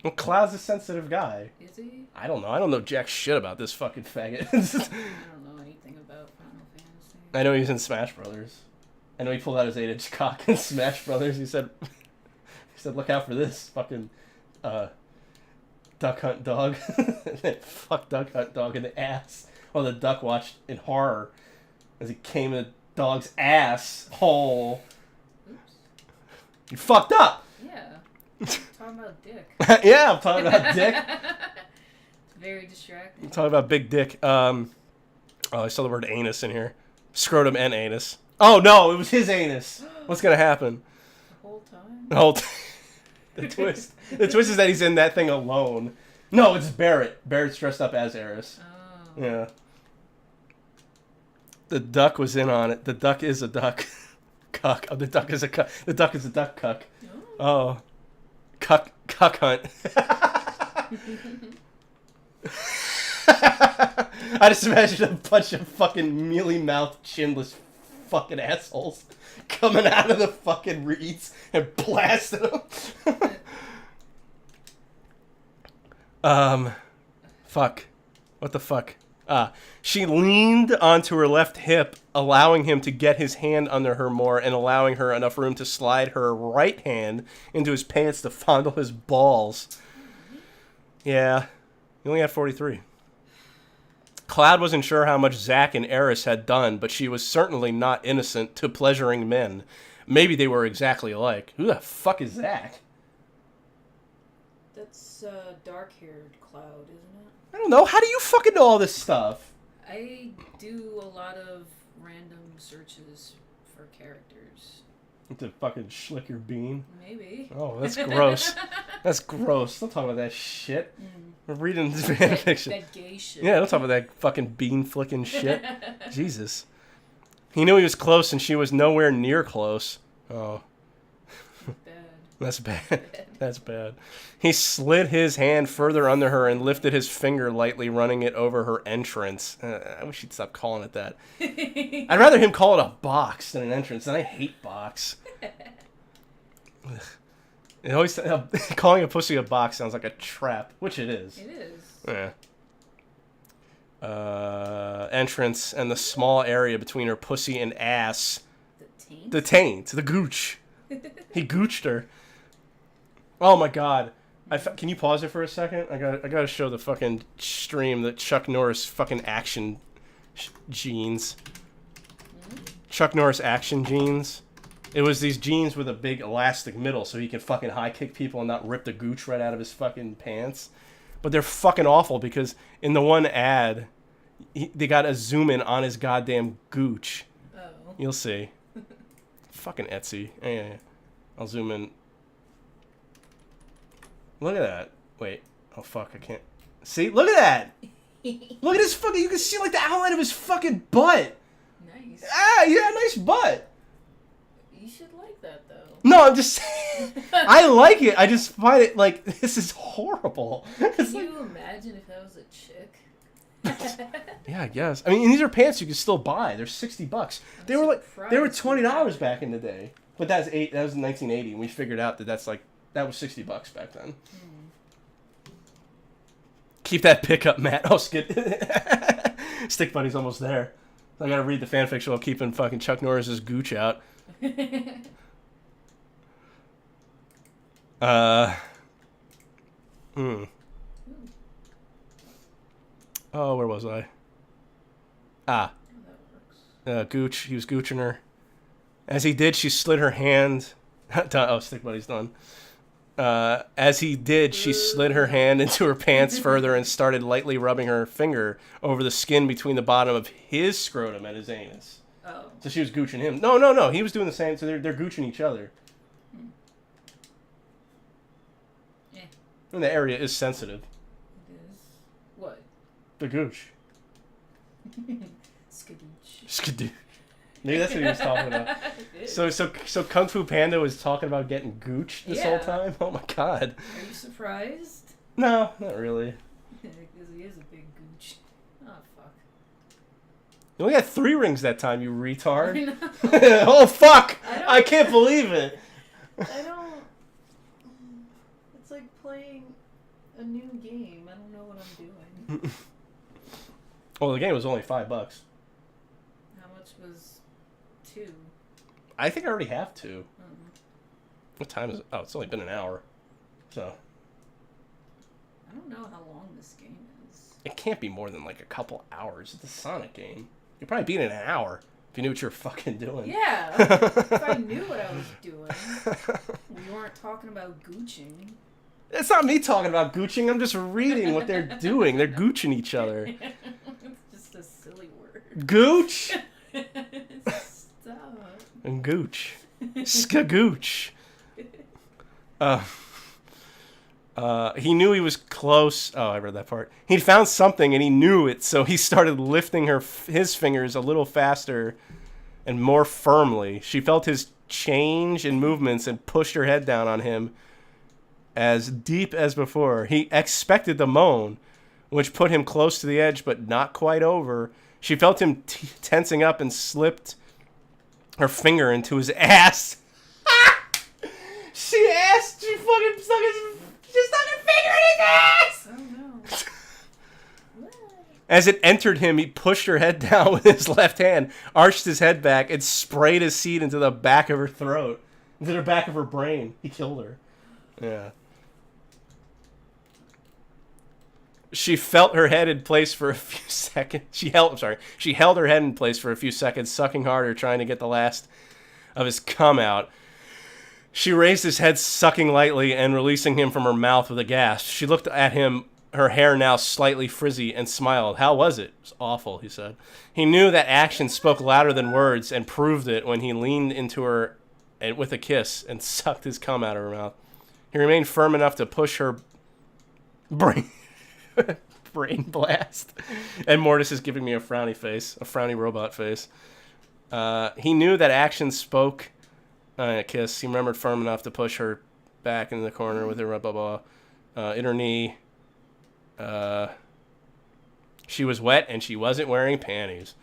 Well, Cloud's a sensitive guy.
Is he?
I don't know. I don't know jack shit about this fucking faggot.
I don't know anything about Final Fantasy.
I know he was in Smash Brothers. I know he pulled out his 8-inch cock in Smash Brothers. He said, look out for this fucking duck hunt dog. Fuck duck hunt dog in the ass. While the duck watched in horror as he came in the dog's ass hole.
Oops.
You fucked up.
Yeah. I'm talking about dick.
Yeah, I'm talking about dick.
It's very distracting.
I'm talking about big dick. Oh, I saw the word anus in here. Scrotum and anus. Oh no, it was his anus. What's gonna happen?
The whole time?
The whole the twist. The twist is that he's in that thing alone. No, it's Barrett. Barrett's dressed up as Eris.
Oh.
Yeah. The duck was in on it. The duck is a duck. Cuck. Oh, the duck is a cuck. The duck is a duck cuck. Oh. Cuck hunt. I just imagine a bunch of fucking mealy-mouthed, chinless fucking assholes coming out of the fucking reeds and blasting them. Fuck. What the fuck? She leaned onto her left hip, allowing him to get his hand under her more and allowing her enough room to slide her right hand into his pants to fondle his balls. Yeah. He only had 43. Cloud wasn't sure how much Zack and Eris had done, but she was certainly not innocent to pleasuring men. Maybe they were exactly alike. Who the fuck is Zack?
That's dark-haired Cloud, isn't it?
I don't know. How do you fucking know all this stuff?
I do a lot of random searches for characters.
To fucking schlick your bean?
Maybe.
Oh, that's gross. That's gross. Don't talk about that shit. We're reading fan fiction.
That gay shit.
Yeah, don't talk about that fucking bean flicking shit. Jesus. He knew he was close and she was nowhere near close. Oh.
Bad.
That's bad. That's bad. He slid his hand further under her and lifted his finger lightly, running it over her entrance. I wish he'd stop calling it that. I'd rather him call it a box than an entrance, and I hate box. It always calling a pussy a box sounds like a trap, which it is.
It is.
Yeah. Entrance and the small area between her pussy and ass.
The taint?
The taint. The gooch. He gooched her. Oh my god. Can you pause it for a second? I gotta show the fucking stream that Chuck Norris fucking action jeans. Chuck Norris action jeans. It was these jeans with a big elastic middle so he can fucking high kick people and not rip the gooch right out of his fucking pants. But they're fucking awful because in the one ad, they got a zoom in on his goddamn gooch.
Oh.
You'll see. Fucking Etsy. Yeah. I'll zoom in. Look at that. Wait. Oh, fuck. I can't. See? Look at that. Look at his fucking... You can see, like, the outline of his fucking butt.
Nice.
Ah, yeah, nice butt.
You should like that, though.
No, I'm just saying. I like it. I just find it, like, this is horrible. It's
Can you imagine if that was a chick?
Yeah, I guess. I mean, and these are pants you can still buy. They're $60. They were $20 back in the day. But that was 1980, and we figured out that that was $60 back then. Keep that pick up, Matt. Oh, skip. Stick Buddy's almost there. I gotta read the fanfiction while keeping fucking Chuck Norris's gooch out. Oh, where was I? Gooch. He was gooching her. As he did, she slid her hand... Oh, Stick Buddy's done. As he did, she slid her hand into her pants further and started lightly rubbing her finger over the skin between the bottom of his scrotum and his anus.
Oh.
So she was gooching him. No. He was doing the same. So they're gooching each other.
Yeah.
And the area is sensitive.
It is. What?
The gooch.
Skadooch.
Skadoo. Maybe that's what he was talking about. So Kung Fu Panda was talking about getting gooch this whole time? Oh my god.
Are you surprised?
No, not really.
Because he is a big gooch. Oh, fuck.
You only had 3 rings that time, you retard.
I know.
Oh fuck! I can't believe it.
I don't... It's like playing a new game. I don't know what I'm doing.
Well, the game was only $5.
How much was 2?
I think I already have 2.
Mm-hmm.
What time is it? Oh, it's only been an hour. So.
I don't know how long this game is.
It can't be more than like a couple hours. It's a Sonic game. You'd probably beat it in an hour if you knew what you were fucking doing.
Yeah, if I knew what I was doing. We weren't talking about gooching.
It's not me talking about gooching. I'm just reading what they're doing. They're gooching each other.
It's just a silly word.
Gooch?
Stop.
And gooch. Skagooch. He knew he was close. Oh, I read that part. He'd found something and he knew it, so he started lifting his fingers a little faster and more firmly. She felt his change in movements and pushed her head down on him as deep as before. He expected the moan, which put him close to the edge but not quite over. She felt him tensing up and slipped her finger into his ass. She fucking stuck her finger in his ass!
Oh no.
As it entered him, he pushed her head down with his left hand, arched his head back, and sprayed his seed into the back of her throat, into the back of her brain. He killed her. Yeah. She felt her head in place for a few seconds. She held her head in place for a few seconds, sucking harder, trying to get the last of his cum out. She raised his head, sucking lightly and releasing him from her mouth with a gasp. She looked at him, her hair now slightly frizzy, and smiled. How was it? It was awful, he said. He knew that action spoke louder than words and proved it when he leaned into her with a kiss and sucked his cum out of her mouth. He remained firm enough to push her brain blast. And Mortis is giving me a frowny face, a frowny robot face. He knew that action spoke a kiss. He remembered firm enough to push her back into the corner with her in her knee. She was wet and she wasn't wearing panties.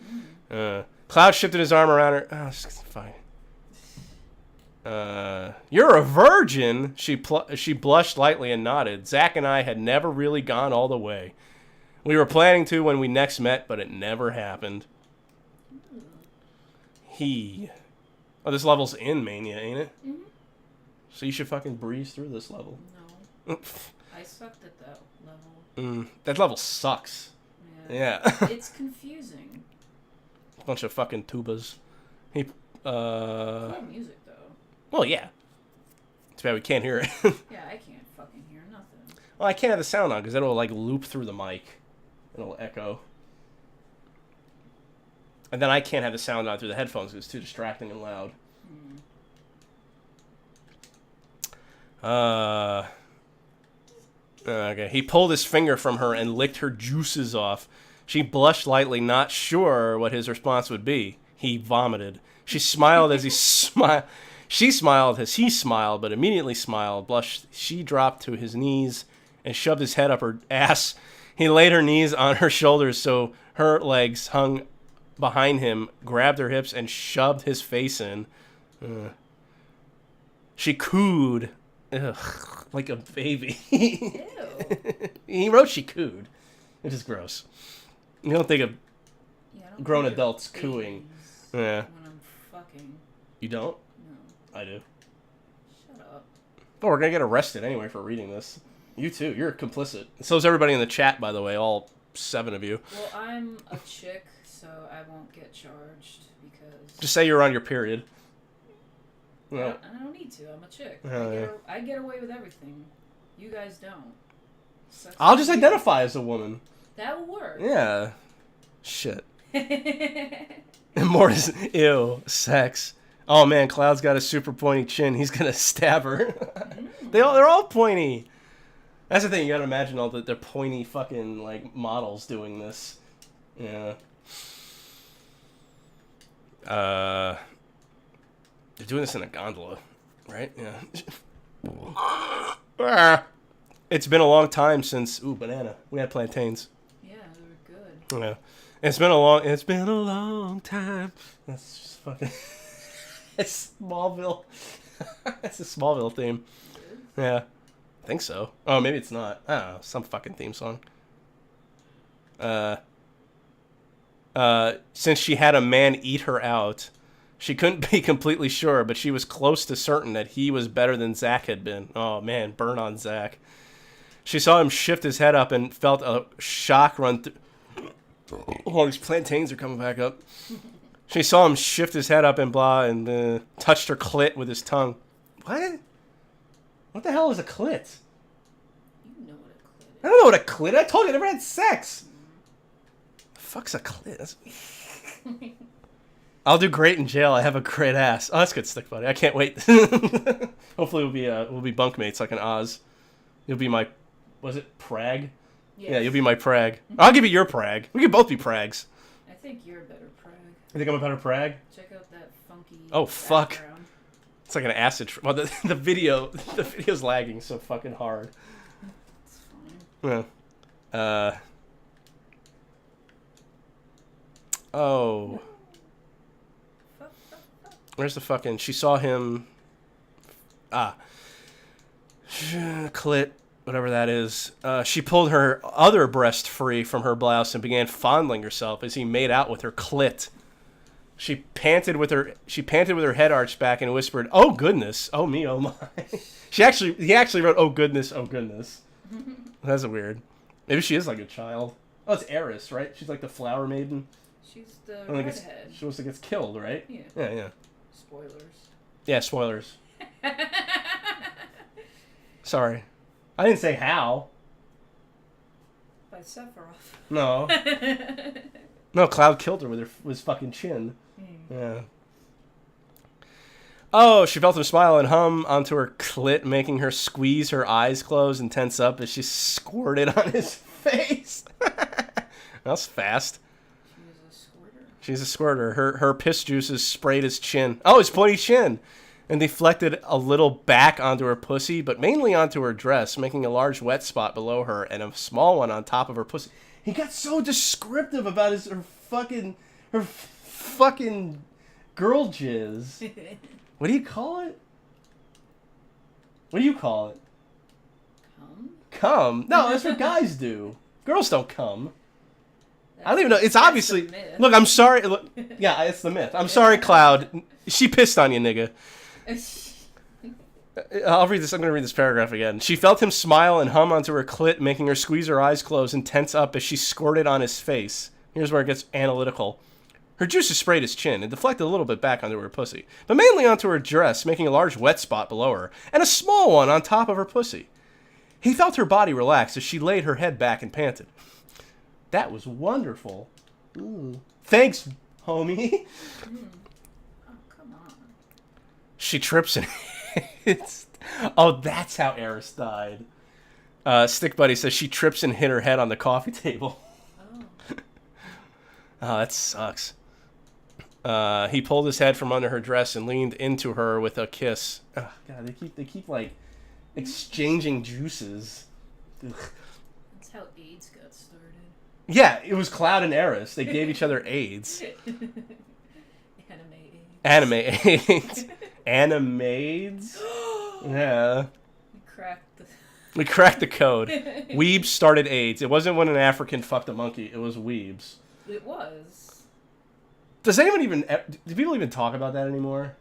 Cloud shifted his arm around her. Oh, it's fine. You're a virgin. She blushed lightly and nodded. Zach and I had never really gone all the way. We were planning to when we next met, but it never happened. Oh, this level's in Mania, ain't it? Mm-hmm. So you should fucking breeze through this level.
No. I sucked at that level.
That level sucks. Yeah.
It's confusing.
Bunch of fucking tubas.
Cool music, though.
Well, yeah. It's bad we can't hear it.
Yeah, I can't fucking hear nothing.
Well, I can't have the sound on because it'll, like, loop through the mic. It'll echo. And then I can't have the sound on through the headphones because it's too distracting and loud. Okay. He pulled his finger from her and licked her juices off. She blushed lightly, not sure what his response would be. He vomited. She smiled as he smiled. She smiled as he smiled, but immediately smiled. Blushed. She dropped to his knees and shoved his head up her ass. He laid her knees on her shoulders so her legs hung behind him, grabbed her hips, and shoved his face in. She cooed. Ugh, like a baby.
Ew.
He wrote she cooed. It is gross. You don't think of grown adults cooing. Yeah.
When I'm fucking.
You don't?
No.
I do.
Shut up.
Oh, we're gonna get arrested anyway for reading this. You too. You're complicit. So is everybody in the chat, by the way. All 7 of you.
Well, I'm a chick, so I won't get charged because...
Just say you're on your period. No.
I don't need to. I'm a chick.
Yeah.
I get away with everything. You guys don't. Sucks
I'll
to
just
be you.
identify as a woman.
That will work.
Yeah. Shit. And more is ew. Sex. Oh man, Cloud's got a super pointy chin. He's gonna stab her. They're all pointy. That's the thing. You gotta imagine all they're pointy fucking like models doing this. Yeah. They're doing this in a gondola, right? Yeah. It's been a long time since banana. We had plantains.
Yeah, they were good.
Yeah. It's been a long time. That's just fucking it's Smallville. It's a Smallville theme. Yeah. I think so. Oh, maybe it's not. I don't know. Some fucking theme song. Since she had a man eat her out, she couldn't be completely sure, but she was close to certain that he was better than Zach had been. Oh, man. Burn on Zach. She saw him shift his head up and felt a shock run through. Oh, these plantains are coming back up. She saw him shift his head up and touched her clit with his tongue. What? What the hell is a clit?
You know what a clit is.
I don't know what a clit is. I told you I never had sex. The fuck's a clit? I'll do great in jail. I have a great ass. Oh, that's good, Stick Buddy. I can't wait. Hopefully we'll be bunkmates like an Oz. You'll be my... Was it Prag?
Yes.
Yeah, you'll be my Prag. I'll give you your Prag. We could both be Prags.
I think you're a better Prag.
You think I'm a better Prag?
Check out that funky.
Oh fuck!
background.
It's like an acid. Well, the video's lagging so fucking hard.
It's fine.
Yeah. Oh. Where's the fucking? She saw him. Clit. Whatever that is. She pulled her other breast free from her blouse and began fondling herself as he made out with her clit. She panted with her head arched back and whispered, "Oh goodness, oh me, oh my." He actually wrote, "Oh goodness, oh goodness." That's weird. Maybe she is like a child. Oh, it's Eris, right? She's like the flower maiden.
She's the redhead.
She also gets killed, right?
Yeah.
Yeah.
Spoilers.
Yeah, spoilers. Sorry. I didn't say how.
By Sephiroth.
No. No, Cloud killed her with his fucking chin. Yeah. Oh, she felt him smile and hum onto her clit, making her squeeze her eyes close and tense up as she squirted on his face. That's fast. She's a squirter. Her piss juices sprayed his chin. Oh, his pointy chin. And deflected a little back onto her pussy, but mainly onto her dress, making a large wet spot below her and a small one on top of her pussy. He got so descriptive about her fucking girl jizz. What do you call it? What do you call it? Cum? No, that's what guys do. Girls don't cum. I don't even know. It's obviously... Look, I'm sorry. Look, yeah, it's the myth. I'm sorry, Cloud. She pissed on you, nigga. I'll read this. I'm going to read this paragraph again. She felt him smile and hum onto her clit, making her squeeze her eyes closed and tense up as she squirted on his face. Here's where it gets analytical. Her juices sprayed his chin and deflected a little bit back onto her pussy, but mainly onto her dress, making a large wet spot below her, and a small one on top of her pussy. He felt her body relax as she laid her head back and panted. That was wonderful. Ooh. Thanks, homie.
Oh, come on.
She trips and hits. Oh, that's how Eris died. Stick Buddy says she trips and hit her head on the coffee table.
Oh.
Oh, that sucks. He pulled his head from under her dress and leaned into her with a kiss. Oh, God, they keep like exchanging juices. Ugh.
That's how AIDS got started.
Yeah, it was Cloud and Eris. They gave each other AIDS.
Anime AIDS.
Animades? Yeah.
We
We cracked the code. Weebs started AIDS. It wasn't when an African fucked a monkey. It was weebs.
It was.
Does anyone even... Do people even talk about that anymore?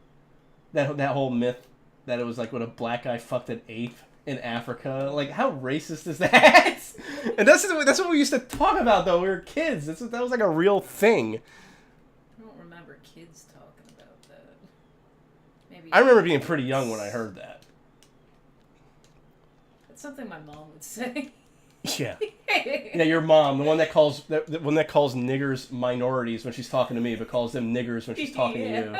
That whole myth that it was like when a black guy fucked an ape in Africa. Like, how racist is that? And that's what we used to talk about, though. We were kids. That was like a real thing.
I don't remember kids talking about that. Maybe be.
I remember being pretty young when I heard that.
That's something my mom would say.
Yeah. Yeah, your mom, the one that calls niggers minorities when she's talking to me, but calls them niggers when she's talking to you.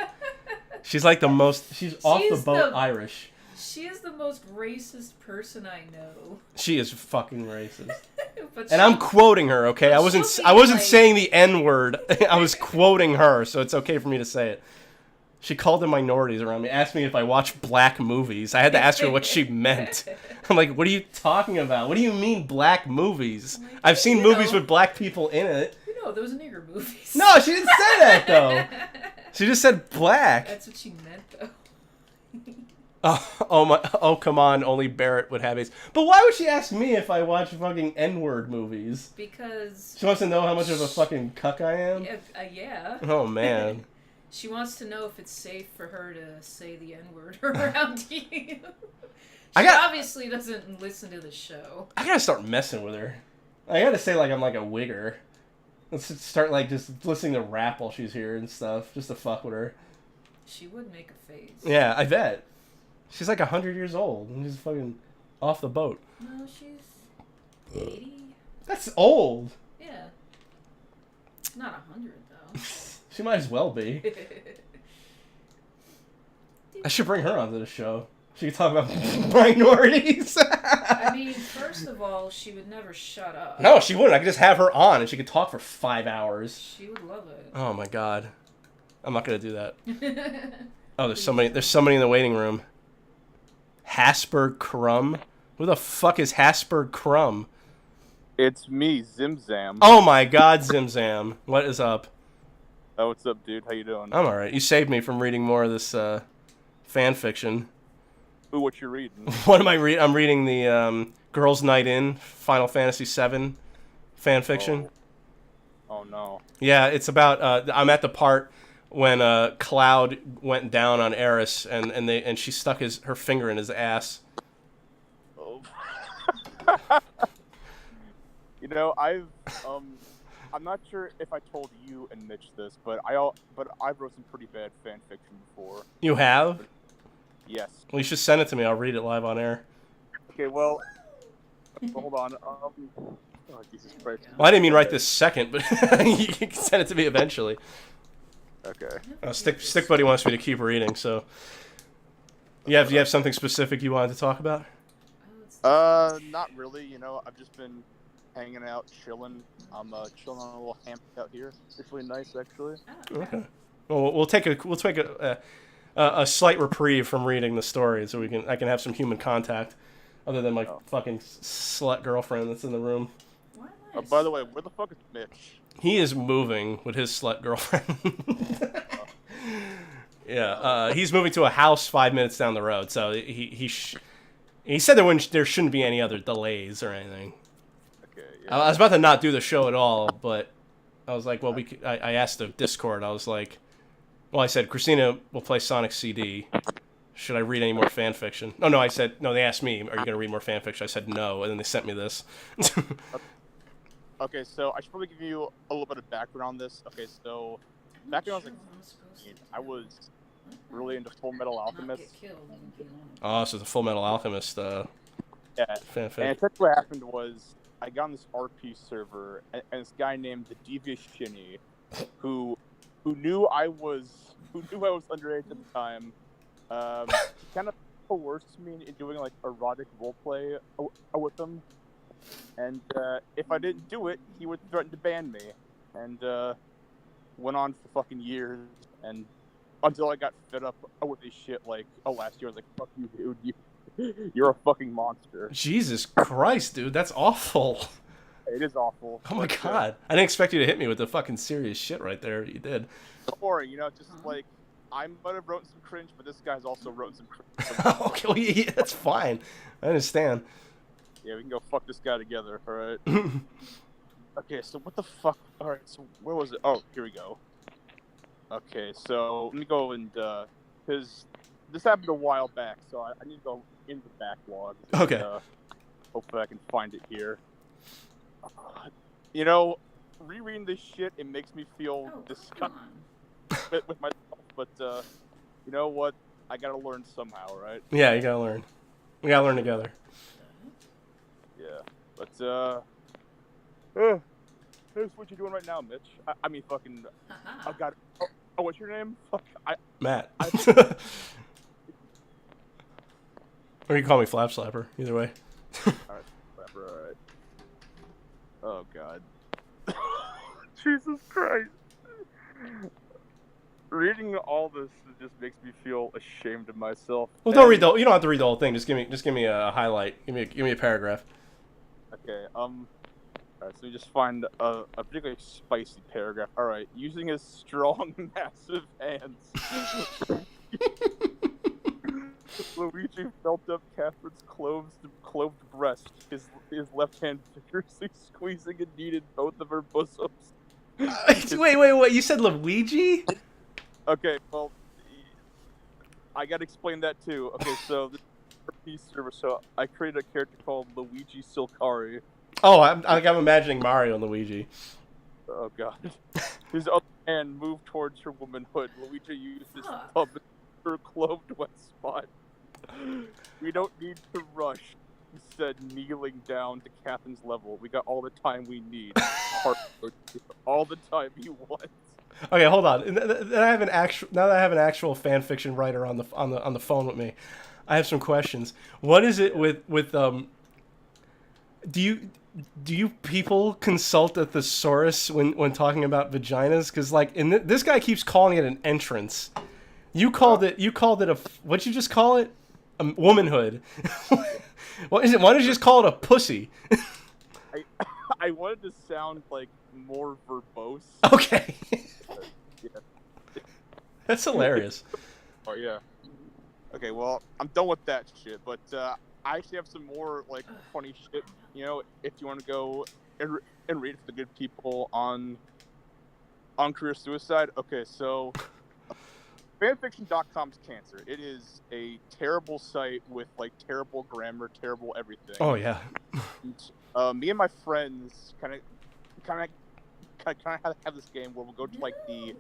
She's like the most. She's off the boat Irish.
She is the most racist person I know.
She is fucking racist. And I'm quoting her, okay? I wasn't saying the N-word. I was quoting her, so it's okay for me to say it. She called them minorities around me, asked me if I watch black movies. I had to ask her what she meant. I'm like, what are you talking about? What do you mean black movies? Like, I've seen movies with black people in it.
You know, those nigger movies.
No, she didn't say that, though. She just said black.
That's what she meant, though.
Oh, come on, only Barrett would have AIDS. But why would she ask me if I watch fucking N-word movies?
Because...
She wants to know how much of a fucking cuck I am?
Yeah.
Oh, man.
She wants to know if it's safe for her to say the N-word around you. She obviously doesn't listen to the show. I gotta start messing with her. I gotta say, like, I'm like a wigger. Let's start, like, just listening to rap while she's here and stuff, just to fuck with her. She would make a face. Yeah, I bet. She's like 100 years old and she's fucking off the boat. No, she's 80. That's old. Yeah. Not 100, though. She might as well be. I should bring her onto the show. She could talk about minorities. I mean, first of all, she would never shut up.
No, she wouldn't. I could just have her on and she could talk for 5 hours.
She would love it. Oh my god.
I'm not gonna do that. Oh, there's somebody in the waiting room. Hasberg Crumb? Who the fuck is Hasberg Crumb?
It's me, Zimzam.
Oh my god, Zimzam. What is up?
Oh, what's up, dude? How you doing?
I'm alright. You saved me from reading more of this fan fiction.
Ooh, what you reading?
What am I reading? I'm reading the Girls' Night In, Final Fantasy VII fan fiction.
Oh no.
Yeah, it's about, I'm at the part when Cloud went down on Eris and she stuck her finger in his ass.
Oh. You know, I'm not sure if I told you and Mitch this, but I've wrote some pretty bad fan fiction before.
You have?
Yes.
Well, you should send it to me. I'll read it live on air.
Okay, well, hold on. Oh, Jesus Christ.
Well, I didn't mean right this second, but you can send it to me eventually.
Okay.
Stick Buddy wants me to keep reading, so you have something specific you wanted to talk about?
Not really. You know, I've just been hanging out, chilling. I'm chilling on a little hammock out here. It's really nice, actually.
Okay. Well, we'll take a slight reprieve from reading the story, so I can have some human contact, other than my fucking slut girlfriend that's in the room.
By the way, where the fuck is Mitch?
He is moving with his slut girlfriend. Yeah, he's moving to a house 5 minutes down the road, so he said there shouldn't be any other delays or anything.
Okay. Yeah.
I was about to not do the show at all, but I was like, well, I asked the Discord. I was like, well, I said Christina will play Sonic CD. Should I read any more fan fiction? No, I said no. They asked me, are you going to read more fan fiction? I said no, and then they sent me this.
Okay, so I should probably give you a little bit of background on this. Okay, so back when I was like, I was really into Full Metal Alchemist.
Oh, so the Full Metal Alchemist
fanfic.
fanfic.
And essentially what happened was I got on this RP server, and this guy named the Devious Shinny, who knew I was underage at the time, kind of coerced me into doing like erotic roleplay with him. And if I didn't do it, he would threaten to ban me. And went on for fucking years, and until I got fed up with this shit, like, last year, I was like, fuck you, dude. You're a fucking monster.
Jesus Christ, dude, that's awful.
It is awful.
Oh my god. I didn't expect you to hit me with the fucking serious shit right there. You did.
Don't worry, you know, just like, I might have wrote some cringe, but this guy's also wrote some cringe.
Okay, well, yeah, that's fine. I understand.
Yeah, we can go fuck this guy together, alright? Okay, so what the fuck? Alright, so where was it? Oh, here we go. Okay, so let me go and, because this happened a while back, so I need to go in the backlog.
Okay.
And, hopefully I can find it here. You know, rereading this shit, it makes me feel disgusted with myself, but, you know what? I gotta learn somehow, right?
Yeah, you gotta learn. We gotta learn together.
Yeah, but here's what you're doing right now, Mitch. I mean, fucking. Oh God. Oh, what's your name? Fuck.
Matt. Or you can call me Flap Slapper. Either way.
All right, Slapper. All right. Oh God. Jesus Christ. Reading all this just makes me feel ashamed of myself.
Well, don't read you don't have to read the whole thing. Just give me a highlight. Give me a paragraph.
Okay. Alright, so we just find a particularly spicy paragraph. Alright, using his strong, massive hands, Luigi felt up Catherine's clothed breast, his left hand vigorously squeezing and kneaded both of her bosoms.
Wait! You said Luigi?
Okay, well, I gotta explain that too. Okay, so this is a RP server, so I created a character called Luigi Silcari.
Oh, I'm imagining Mario and Luigi.
Oh God. His other hand moved towards her womanhood. Luigi used his thumb in her clothed wet spot. We don't need to rush, he said, kneeling down to Catherine's level. We got all the time we need. All the time he wants.
Okay, hold on. Now that I have an actual fan fiction writer on the phone with me, I have some questions. What is it with do you people consult a thesaurus when talking about vaginas? Because like this guy keeps calling it an entrance. You called it a what'd you just call it? A womanhood. What is it? Why don't you just call it a pussy?
I wanted to sound like more verbose.
Okay.
Yeah.
That's hilarious.
Oh yeah. Okay, well, I'm done with that shit, but I actually have some more like funny shit. You know, if you want to go and read for the good people on career suicide. Okay, so fanfiction.com's cancer. It is a terrible site with like terrible grammar, terrible everything.
Oh yeah.
And, me and my friends kind of have this game where we'll go to like the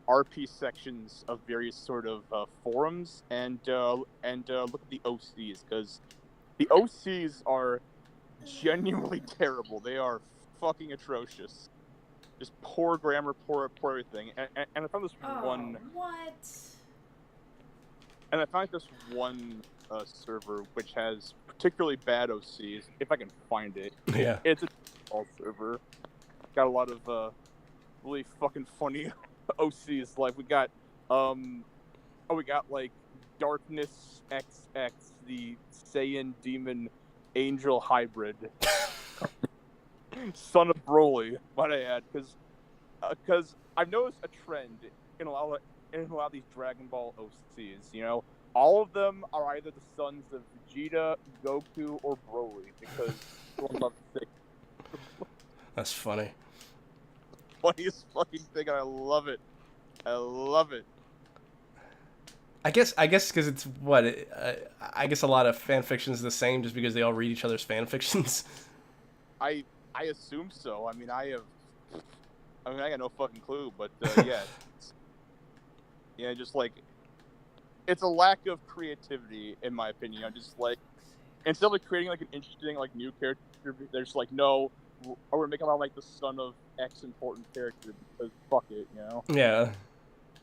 RP sections of various sort of forums and look at the OCs, because the OCs are genuinely terrible. They are fucking atrocious. Just poor grammar, poor everything. And I found this one.
What?
And I found this one server which has particularly bad OCs. If I can find it.
Yeah.
It's a small server. Got a lot of really fucking funny OCs. Like we got like Darkness XX, the Saiyan Demon Angel hybrid. Son of Broly, might I add, because I've noticed a trend in a lot of these Dragon Ball OCs. You know, all of them are either the sons of Vegeta, Goku, or Broly, because everyone loves sick.
That's funny.
Funniest fucking thing, and I love it. I love it.
I guess because it's what I guess a lot of fan fiction is the same, just because they all read each other's fan fictions.
I assume so. I mean, I got no fucking clue, but yeah, just like it's a lack of creativity, in my opinion. I'm just like, instead of like creating like an interesting like new character, they're just like, no, we're making him like the son of X important character because fuck it, you know?
Yeah.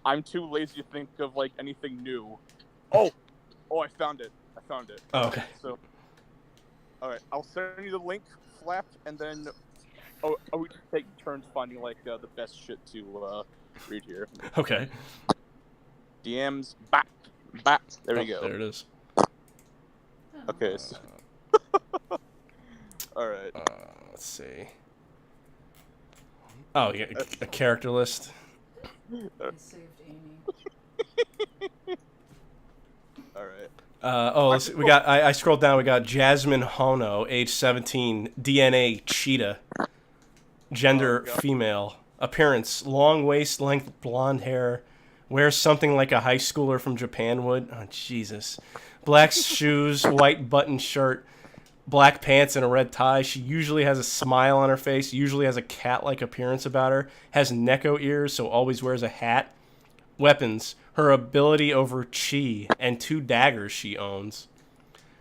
I'm too lazy to think of like anything new. Oh, I found it.
Oh, okay.
So, all right, I'll send you the link, Flap, and then we just take turns finding like the best shit to read here.
Okay.
DMs back. There we go.
There it is.
Okay. So... all right.
Let's see. Oh, you got a character list.
I saved Amy.
All right.
We got. I scrolled down. We got Jasmine Hono, age 17, DNA cheetah, gender female, appearance long waist length blonde hair, wears something like a high schooler from Japan would. Oh Jesus, black shoes, white button shirt, black pants, and a red tie. She usually has a smile on her face. Usually has a cat-like appearance about her. Has Neko ears, so always wears a hat. Weapons: her ability over chi, and 2 daggers she owns.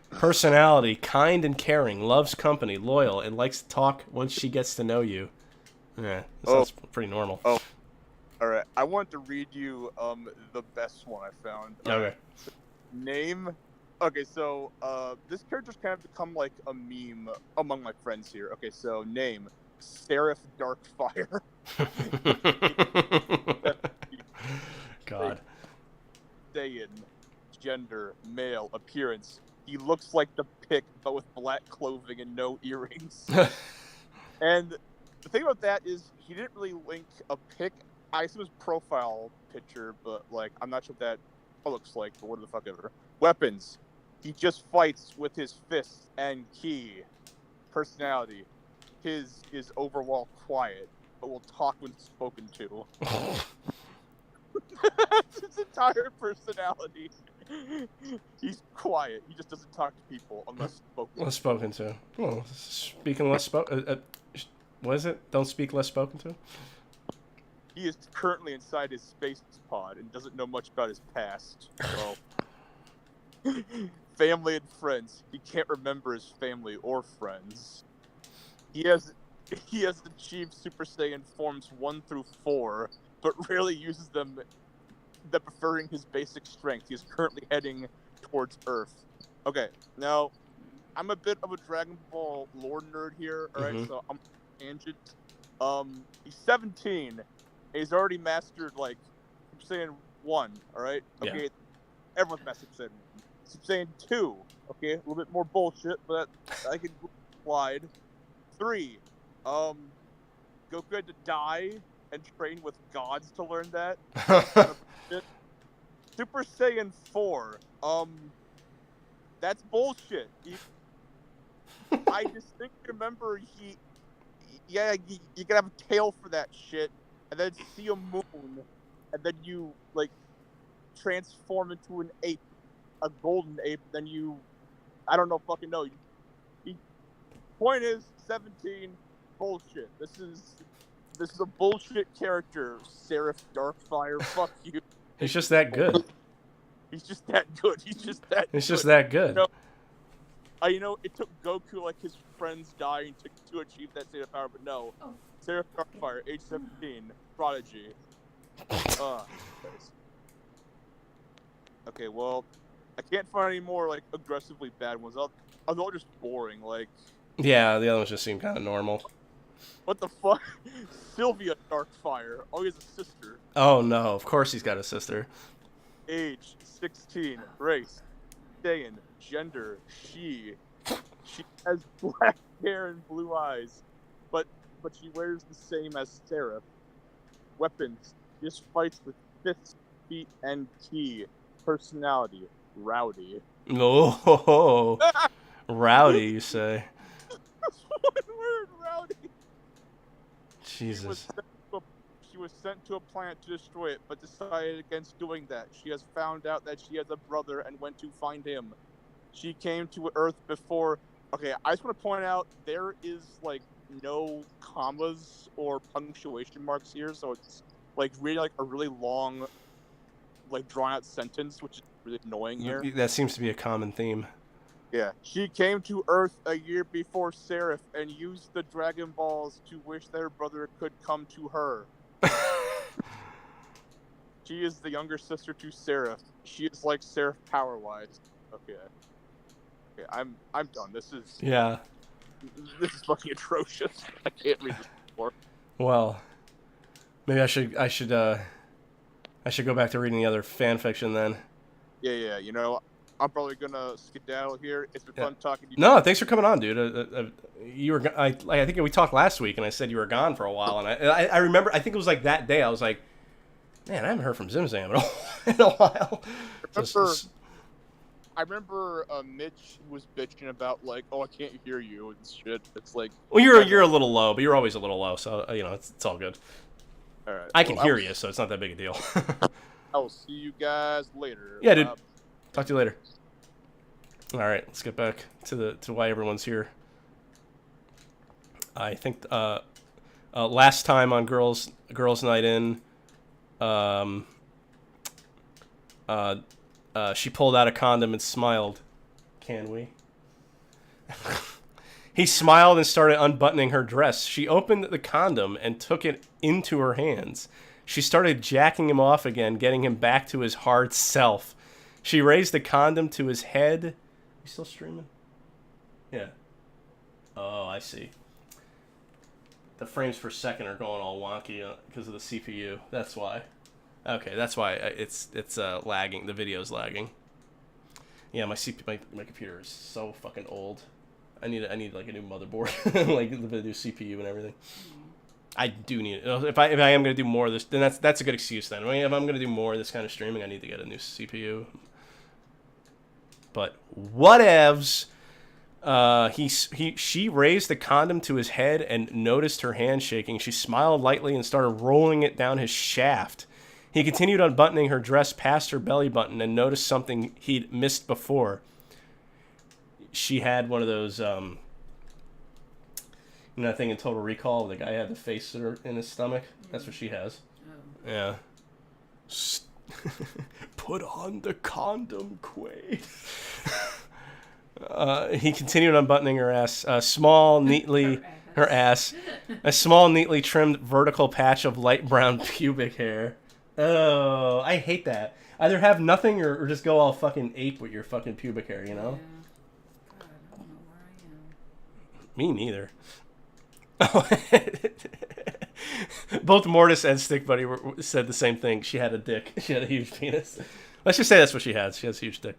Personality, kind and caring, loves company, loyal, and likes to talk once she gets to know you. Yeah, that's pretty normal.
Oh, all right. I want to read you the best one I found.
Okay.
Right. So, name. Okay, so this character's kind of become like a meme among my friends here. Okay, so name Seraph Darkfire.
God.
Dayan, gender, male, appearance. He looks like the Pick, but with black clothing and no earrings. And the thing about that is he didn't really link a Pick. I see his profile picture, but like I'm not sure what that looks like. But what the fuck ever. Weapons. He just fights with his fists and ki. Personality. His is overall quiet, but will talk when spoken to. That's his entire personality. He's quiet. He just doesn't talk to people unless spoken.
Less spoken to. Oh, speaking less spoken. What is it? Don't speak less spoken to.
He is currently inside his space pod and doesn't know much about his past. Well, family and friends. He can't remember his family or friends. He has achieved Super Saiyan forms 1 through 4, but rarely uses them. That preferring his basic strength. He is currently heading towards Earth. Okay, now I'm a bit of a Dragon Ball lore nerd here. All right, so I'm tangent. He's 17. And he's already mastered like Super Saiyan 1. All right. Okay, everyone's mastered Super Saiyan 1. Super Saiyan 2. Okay, a little bit more bullshit, but I can slide. 3. Goku had to die and train with gods to learn that. Super Saiyan 4. That's bullshit. I distinctly remember you can have a tail for that shit, and then see a moon, and then you like transform into an ape, a golden ape. Then I don't know, fucking know. Point is, 17, bullshit. This is a bullshit character, Seraph Darkfire. Fuck you.
He's just that good.
He's just that good.
He's just that good.
You know, it took Goku, like, his friends dying to achieve that state of power, but no. Oh. Seraph Darkfire, age 17, prodigy. Okay, well, I can't find any more, like, aggressively bad ones. They're all just boring, like...
Yeah, the other ones just seem kind of normal.
What the fuck? Sylvia Darkfire. Oh, he has a sister.
Oh, no. Of course he's got a sister.
Age, 16. Race, Saiyan. Gender, she. She has black hair and blue eyes. But she wears the same as Seraph. Weapons. Just fights with fists, feet, and ki. Personality, rowdy.
Oh, rowdy, you say?
One word, rowdy.
Jesus.
She was sent to a planet to destroy it, but decided against doing that. She has found out that she has a brother and went to find him. She came to Earth before... Okay, I just want to point out, there is, like, no commas or punctuation marks here, so it's, like, reading, like, a really long, like, drawn-out sentence, which is really annoying here.
That seems to be a common theme.
Yeah. She came to Earth a year before Seraph and used the Dragon Balls to wish their brother could come to her. She is the younger sister to Seraph. She is like Seraph power-wise. Okay, I'm done. This is fucking atrocious. I can't read this anymore.
Well, maybe I should go back to reading the other fan fiction then.
Yeah. You know, I'm probably gonna skedaddle here. It's been fun talking to you.
No, thanks for coming on, dude. You were I think we talked last week, and I said you were gone for a while, and I remember. I think it was like that day. I was like, man, I haven't heard from Zimzam in a while.
I remember Mitch was bitching about like, oh, I can't hear you and shit. It's like,
well, you're a little low, but you're always a little low, so you know it's all good.
All right,
I can hear you, so it's not that big a deal.
I will see you guys later.
Yeah, dude. Talk to you later. All right, let's get back to why everyone's here. I think last time on Girls Night In, She pulled out a condom and smiled. Can we? He smiled and started unbuttoning her dress. She opened the condom and took it into her hands. She started jacking him off again, getting him back to his hard self. She raised the condom to his head. You still streaming? Yeah. Oh, I see. The frames per second are going all wonky because of the CPU. That's why. Okay, that's why it's lagging. The video's lagging. Yeah, my computer is so fucking old. I need like a new motherboard, like the new CPU and everything. I do need it. If I am gonna do more of this, then that's a good excuse. Then, I mean, if I'm gonna do more of this kind of streaming, I need to get a new CPU. But whatevs. She raised the condom to his head and noticed her hand shaking. She smiled lightly and started rolling it down his shaft. He continued unbuttoning her dress past her belly button and noticed something he'd missed before. She had one of those, that thing in Total Recall, the guy had the face in his stomach. That's what she has. Oh. Yeah. Put on the condom, Quaid. He continued unbuttoning her ass. A small, neatly trimmed vertical patch of light brown pubic hair. Oh, I hate that. Either have nothing or just go all fucking ape with your fucking pubic hair, you know?
Yeah. God, I don't know where I am.
Me neither. Both Mortis and Stick Buddy said the same thing. She had a dick. She had a huge penis. Let's just say that's what she has. She has a huge dick.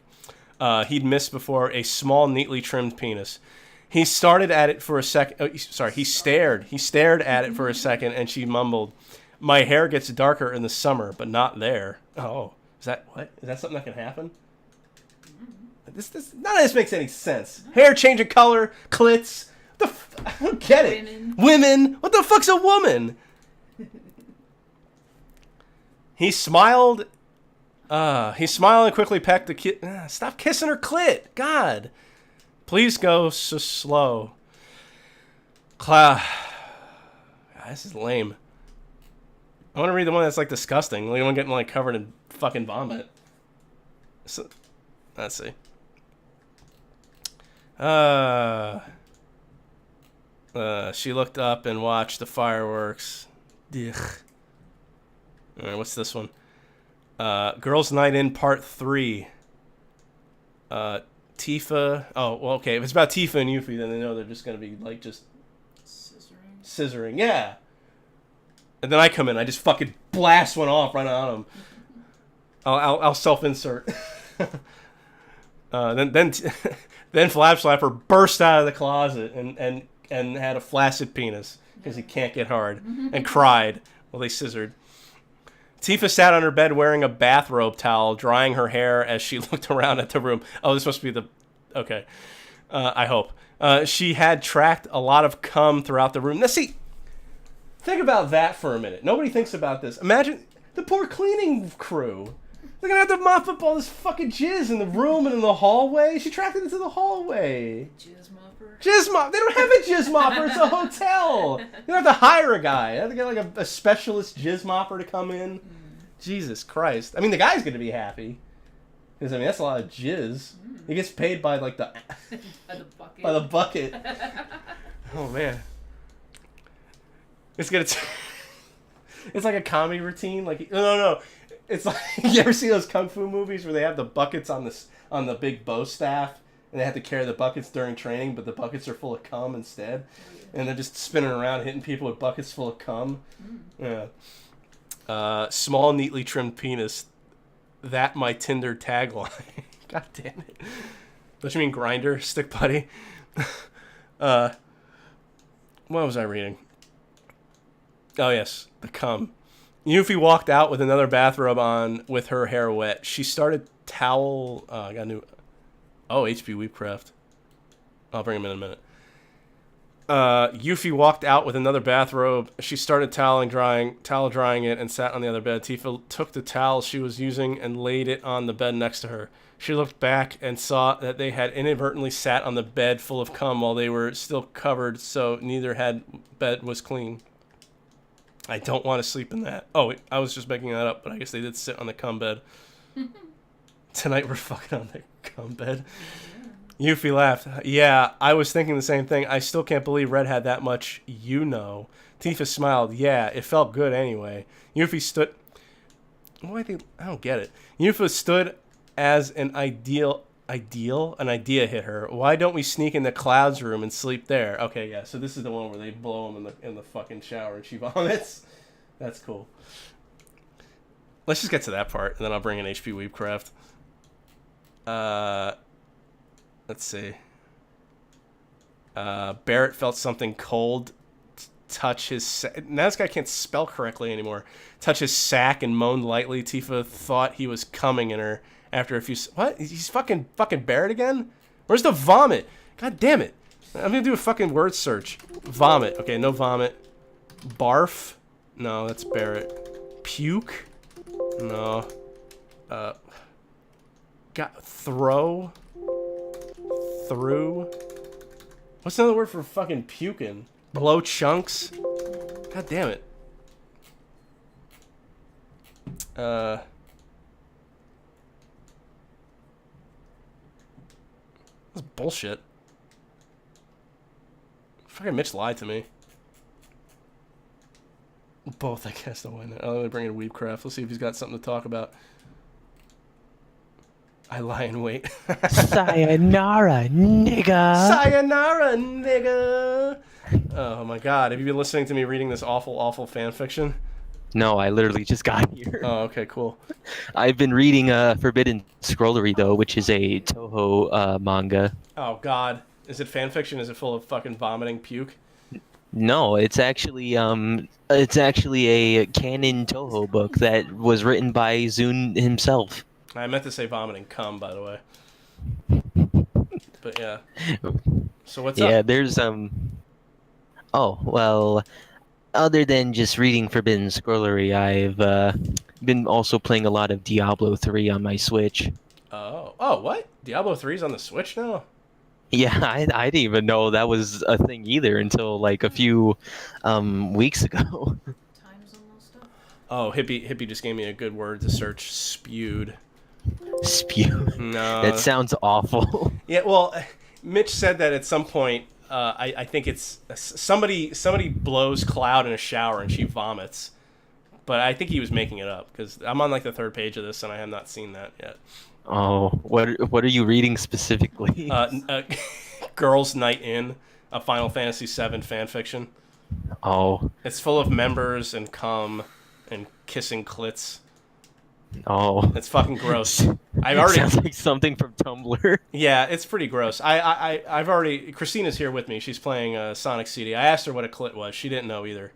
He'd missed before a small, neatly trimmed penis. He stared at it for a second, and she mumbled, "My hair gets darker in the summer, but not there." Oh, is that something that can happen? None of this makes any sense. Hair changing color, clits. I don't get it. Women. What the fuck's a woman? He smiled and quickly pecked the kid. Stop kissing her clit. God. Please go so slow. God, this is lame. I want to read the one that's like disgusting. Like the one getting like covered in fucking vomit. So, let's see. She looked up and watched the fireworks. Ugh. All right, what's this one? Girls' Night In Part 3. Tifa. Oh, well, okay. If it's about Tifa and Yuffie, then they know they're just going to be, like, just... Scissoring, yeah. And then I come in. I just fucking blast one off right on them. I'll self-insert. Then Flap Slapper burst out of the closet and had a flaccid penis because he can't get hard and cried while they scissored. Tifa sat on her bed wearing a bathrobe towel, drying her hair as she looked around at the room. Oh, this must be the... Okay. I hope. She had tracked a lot of cum throughout the room. Now, see, think about that for a minute. Nobody thinks about this. Imagine the poor cleaning crew. They're going to have to mop up all this fucking jizz in the room and in the hallway. She tracked it into the hallway.
Jizz mopper?
Jizz mop. They don't have a jizz mopper. It's a hotel. You don't have to hire a guy. You have to get like a specialist jizz mopper to come in. Jesus Christ. I mean, the guy's going to be happy. Because, I mean, that's a lot of jizz. He gets paid by, like, the...
by the bucket.
By the bucket. Oh, man. It's going to... It's like a comedy routine. Like, no. It's like... You ever see those kung fu movies where they have the buckets on the big bow staff? And they have to carry the buckets during training, but the buckets are full of cum instead? And they're just spinning around, hitting people with buckets full of cum. Yeah. Small, neatly trimmed penis. That my Tinder tagline. God damn it. Don't you mean Grinder, Stick Buddy? What was I reading? Oh, yes. The cum. Yuffie walked out with another bathrobe on with her hair wet. She started towel... I got a new... Oh, HP Weepcraft. I'll bring him in a minute. Yuffie walked out with another bathrobe. She started towel drying it and sat on the other bed. Tifa took the towel she was using and laid it on the bed next to her. She looked back and saw that they had inadvertently sat on the bed full of cum while they were still covered, so neither bed was clean. I don't want to sleep in that. Oh, I was just making that up, but I guess they did sit on the cum bed. Tonight we're fucking on the cum bed. Yuffie laughed. Yeah, I was thinking the same thing. I still can't believe Red had that much, Tifa smiled. Yeah, it felt good anyway. Yuffie stood... I don't get it. Yuffie stood as an idea hit her. Why don't we sneak in the clouds room and sleep there? Okay, yeah, so this is the one where they blow him in the fucking shower and she vomits. That's cool. Let's just get to that part, and then I'll bring in HP Weebcraft. Let's see. Barrett felt something cold touch his... Now this guy can't spell correctly anymore. Touch his sack and moaned lightly. Tifa thought he was coming in her after a few... What? He's fucking Barrett again? Where's the vomit? God damn it. I'm gonna do a fucking word search. Vomit. Okay, no vomit. Barf? No, that's Barrett. Puke? No. Throw? Through? What's another word for fucking puking? Blow chunks? God damn it. That's bullshit. Fucking Mitch lied to me. Both, I guess, don't win it. I'll bring in Weebcraft. Let's see if he's got something to talk about. I lie in wait.
Sayonara, nigga.
Sayonara, nigga. Oh my god. Have you been listening to me reading this awful, awful fan fiction?
No, I literally just got here.
Oh, okay, cool.
I've been reading Forbidden Scrollery, though, which is a Toho manga.
Oh god. Is it fan fiction? Is it full of fucking vomiting puke?
No, it's actually a canon Toho book that was written by Zune himself.
I meant to say vomiting cum, by the way. But yeah. So what's up?
Yeah, there's Oh, well, other than just reading Forbidden Scrollery, I've been also playing a lot of Diablo 3 on my Switch.
Oh, what? Diablo 3's on the Switch now?
Yeah, I didn't even know that was a thing either until like a few weeks ago.
Time's almost up.
Oh, Hippie just gave me a good word to search. Spewed.
Spew.
No.
That sounds awful.
Yeah, well, Mitch said that at some point. I think it's somebody blows Cloud in a shower and she vomits, but I think he was making it up because I'm on like the third page of this and I have not seen that yet.
Oh, what are you reading specifically?
Girls' Night In, a Final Fantasy VII fan fiction.
Oh,
it's full of members and cum and kissing clits.
Oh,
it's fucking gross. I've already
sounds like something from Tumblr.
Yeah, it's pretty gross. I've already. Christina's here with me. She's playing Sonic CD. I asked her what a clit was. She didn't know either.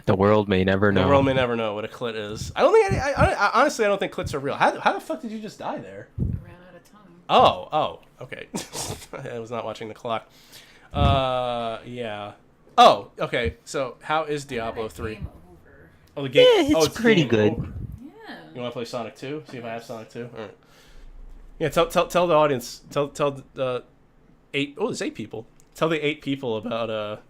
The world may never know.
The world may never know what a clit is. I don't think. I honestly, I don't think clits are real. How the fuck did you just die there?
I ran out of time.
Oh, okay. I was not watching the clock. Yeah. Oh, okay. So how is Diablo 3? Oh, the game.
Yeah, it's pretty good.
Over. Yeah. You want to play Sonic 2? See if I have Sonic 2. All right. Yeah. Tell the audience. Tell the 8. Oh, there's 8 people. Tell the 8 people about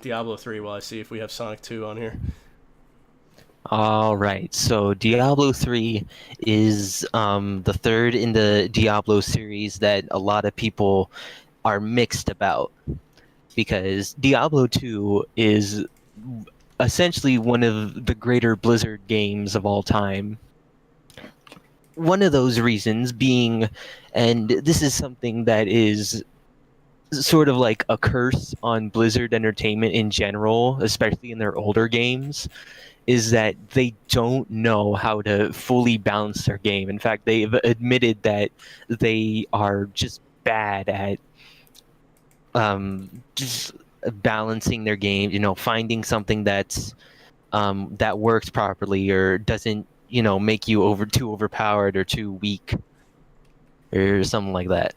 Diablo 3 while I see if we have Sonic 2 on here.
All right. So Diablo 3 is the third in the Diablo series that a lot of people are mixed about, because Diablo 2 is essentially one of the greater Blizzard games of all time. One of those reasons being, and this is something that is sort of like a curse on Blizzard Entertainment in general, especially in their older games, is that they don't know how to fully balance their game. In fact, they've admitted that they are just bad at just balancing their game, finding something that's that works properly or doesn't, make you too overpowered or too weak or something like that.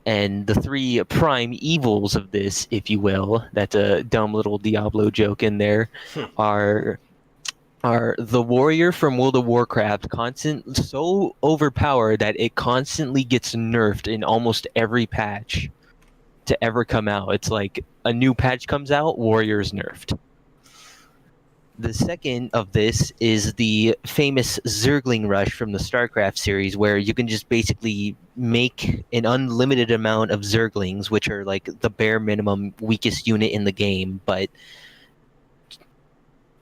And the 3 prime evils of this, if you will, that's a dumb little Diablo joke in there, are the warrior from World of Warcraft, so overpowered that it constantly gets nerfed in almost every patch to ever come out. It's like a new patch comes out, warrior's nerfed. The second of this is the famous Zergling Rush from the StarCraft series, where you can just basically make an unlimited amount of Zerglings, which are like the bare minimum weakest unit in the game, but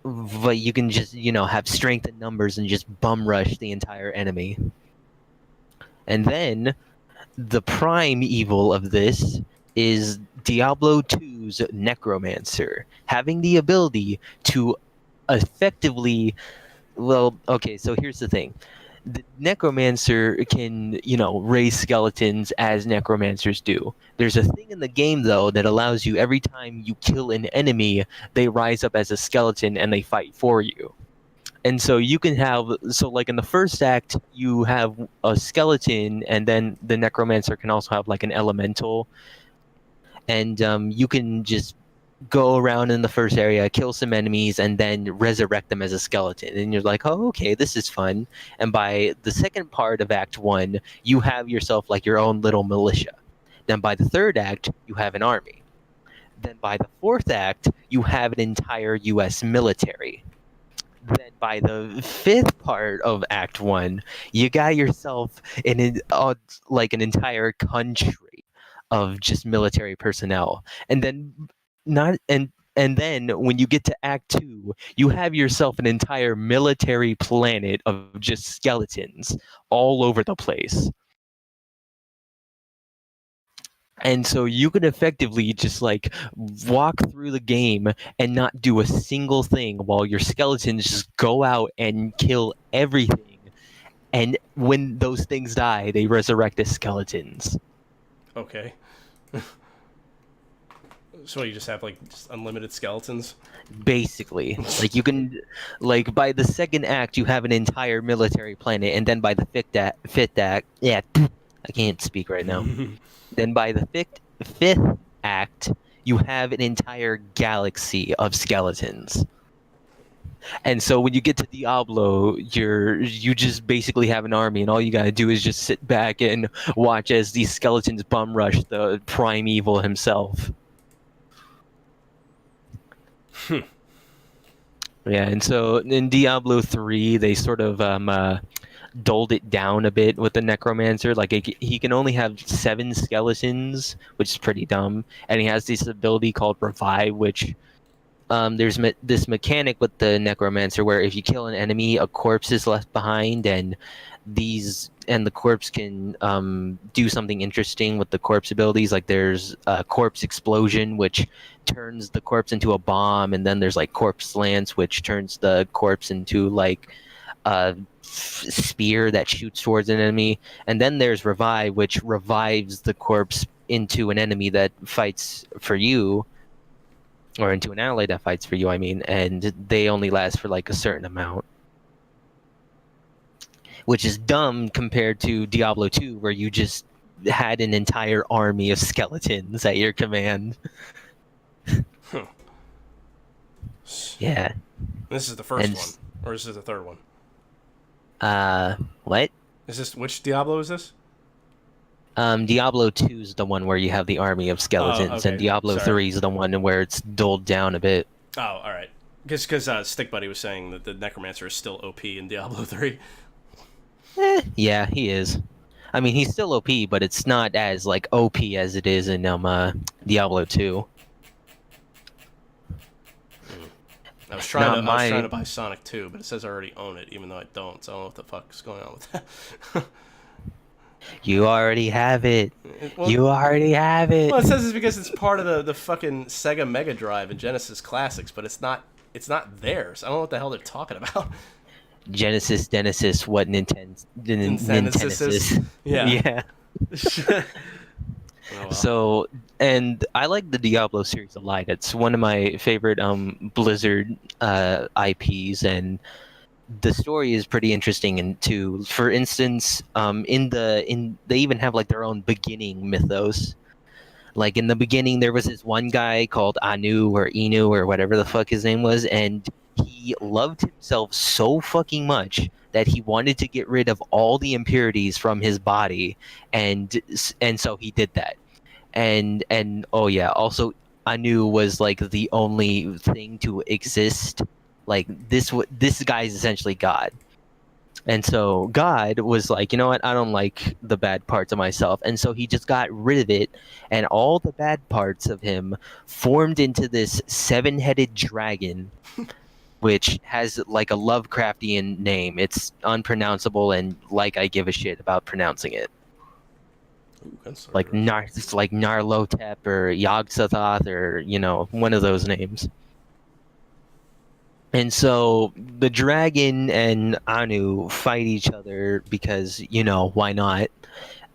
you can just, have strength in numbers and just bum rush the entire enemy. And then the prime evil of this is Diablo 2's Necromancer, having the ability to effectively, well, okay, so here's the thing. The Necromancer can, raise skeletons as Necromancers do. There's a thing in the game, though, that allows you, every time you kill an enemy, they rise up as a skeleton and they fight for you. And so you can have, like in the first act, you have a skeleton, and then the Necromancer can also have like an elemental. And you can just go around in the first area, kill some enemies, and then resurrect them as a skeleton. And you're like, oh, okay, this is fun. And by the second part of Act 1, you have yourself like your own little militia. Then by the third act, you have an army. Then by the fourth act, you have an entire U.S. military. Then by the fifth part of Act 1, you got yourself an entire country of just military personnel. And then and then when you get to Act 2, you have yourself an entire military planet of just skeletons all over the place. And so you can effectively just like walk through the game and not do a single thing while your skeletons just go out and kill everything. And when those things die, they resurrect as skeletons.
Okay. So you just have like just unlimited skeletons?
Basically. Like you can, like by the second act, you have an entire military planet. And then by the fifth act, yeah, I can't speak right now. Then by the fifth act, you have an entire galaxy of skeletons. And so when you get to Diablo, you just basically have an army, and all you gotta do is just sit back and watch as these skeletons bum rush the primeval himself. Yeah, and so in Diablo 3, they sort of doled it down a bit with the Necromancer. Like he can only have 7 skeletons, which is pretty dumb. And he has this ability called Revive, which there's this mechanic with the Necromancer where if you kill an enemy, a corpse is left behind, and the corpse can do something interesting with the corpse abilities. Like there's a corpse explosion, which turns the corpse into a bomb, and then there's like corpse lance, which turns the corpse into like a spear that shoots towards an enemy. And then there's Revive, which revives the corpse into an enemy that fights for you, or into an ally that fights for you, I mean, and they only last for like a certain amount. Which is dumb compared to Diablo 2, where you just had an entire army of skeletons at your command.
Huh.
Yeah.
This is the first one, or is this the third one?
What?
Is this, which Diablo is this?
Diablo 2 is the one where you have the army of skeletons,
okay.
and Diablo 3 is the one where it's doled down a bit.
Oh, all right. Because Stick Buddy was saying that the Necromancer is still OP in Diablo 3.
Yeah, he is. I mean, he's still OP, but it's not as like OP as it is in Diablo 2.
I was trying to buy Sonic 2, but it says I already own it, even though I don't. So I don't know what the fuck's going on with that.
You already have it.
Well,
you already have it.
Well, it says it's because it's part of the fucking Sega Mega Drive and Genesis Classics, but it's not theirs. I don't know what the hell they're talking about.
Genesis, what Nintendo's?
Yeah.
Yeah.
Oh, well.
So, and I like the Diablo series a lot. It's one of my favorite Blizzard IPs, and the story is pretty interesting. And too, for instance, they even have like their own beginning mythos. Like in the beginning, there was this one guy called Anu or whatever the fuck his name was, and he loved himself so fucking much that he wanted to get rid of all the impurities from his body, and so he did that. And oh yeah, also Anu was like the only thing to exist Like this guy's essentially God. And so God was like, you know what? I don't like the bad parts of myself. And so he just got rid of it. And all the bad parts of him formed into this 7-headed dragon, which has like a Lovecraftian name. It's unpronounceable, and like I give a shit about pronouncing it.
Ooh,
like it's like Narlotep or Yog-Sothoth or, you know, one of those names. And so the dragon and Anu fight each other because, you know, why not?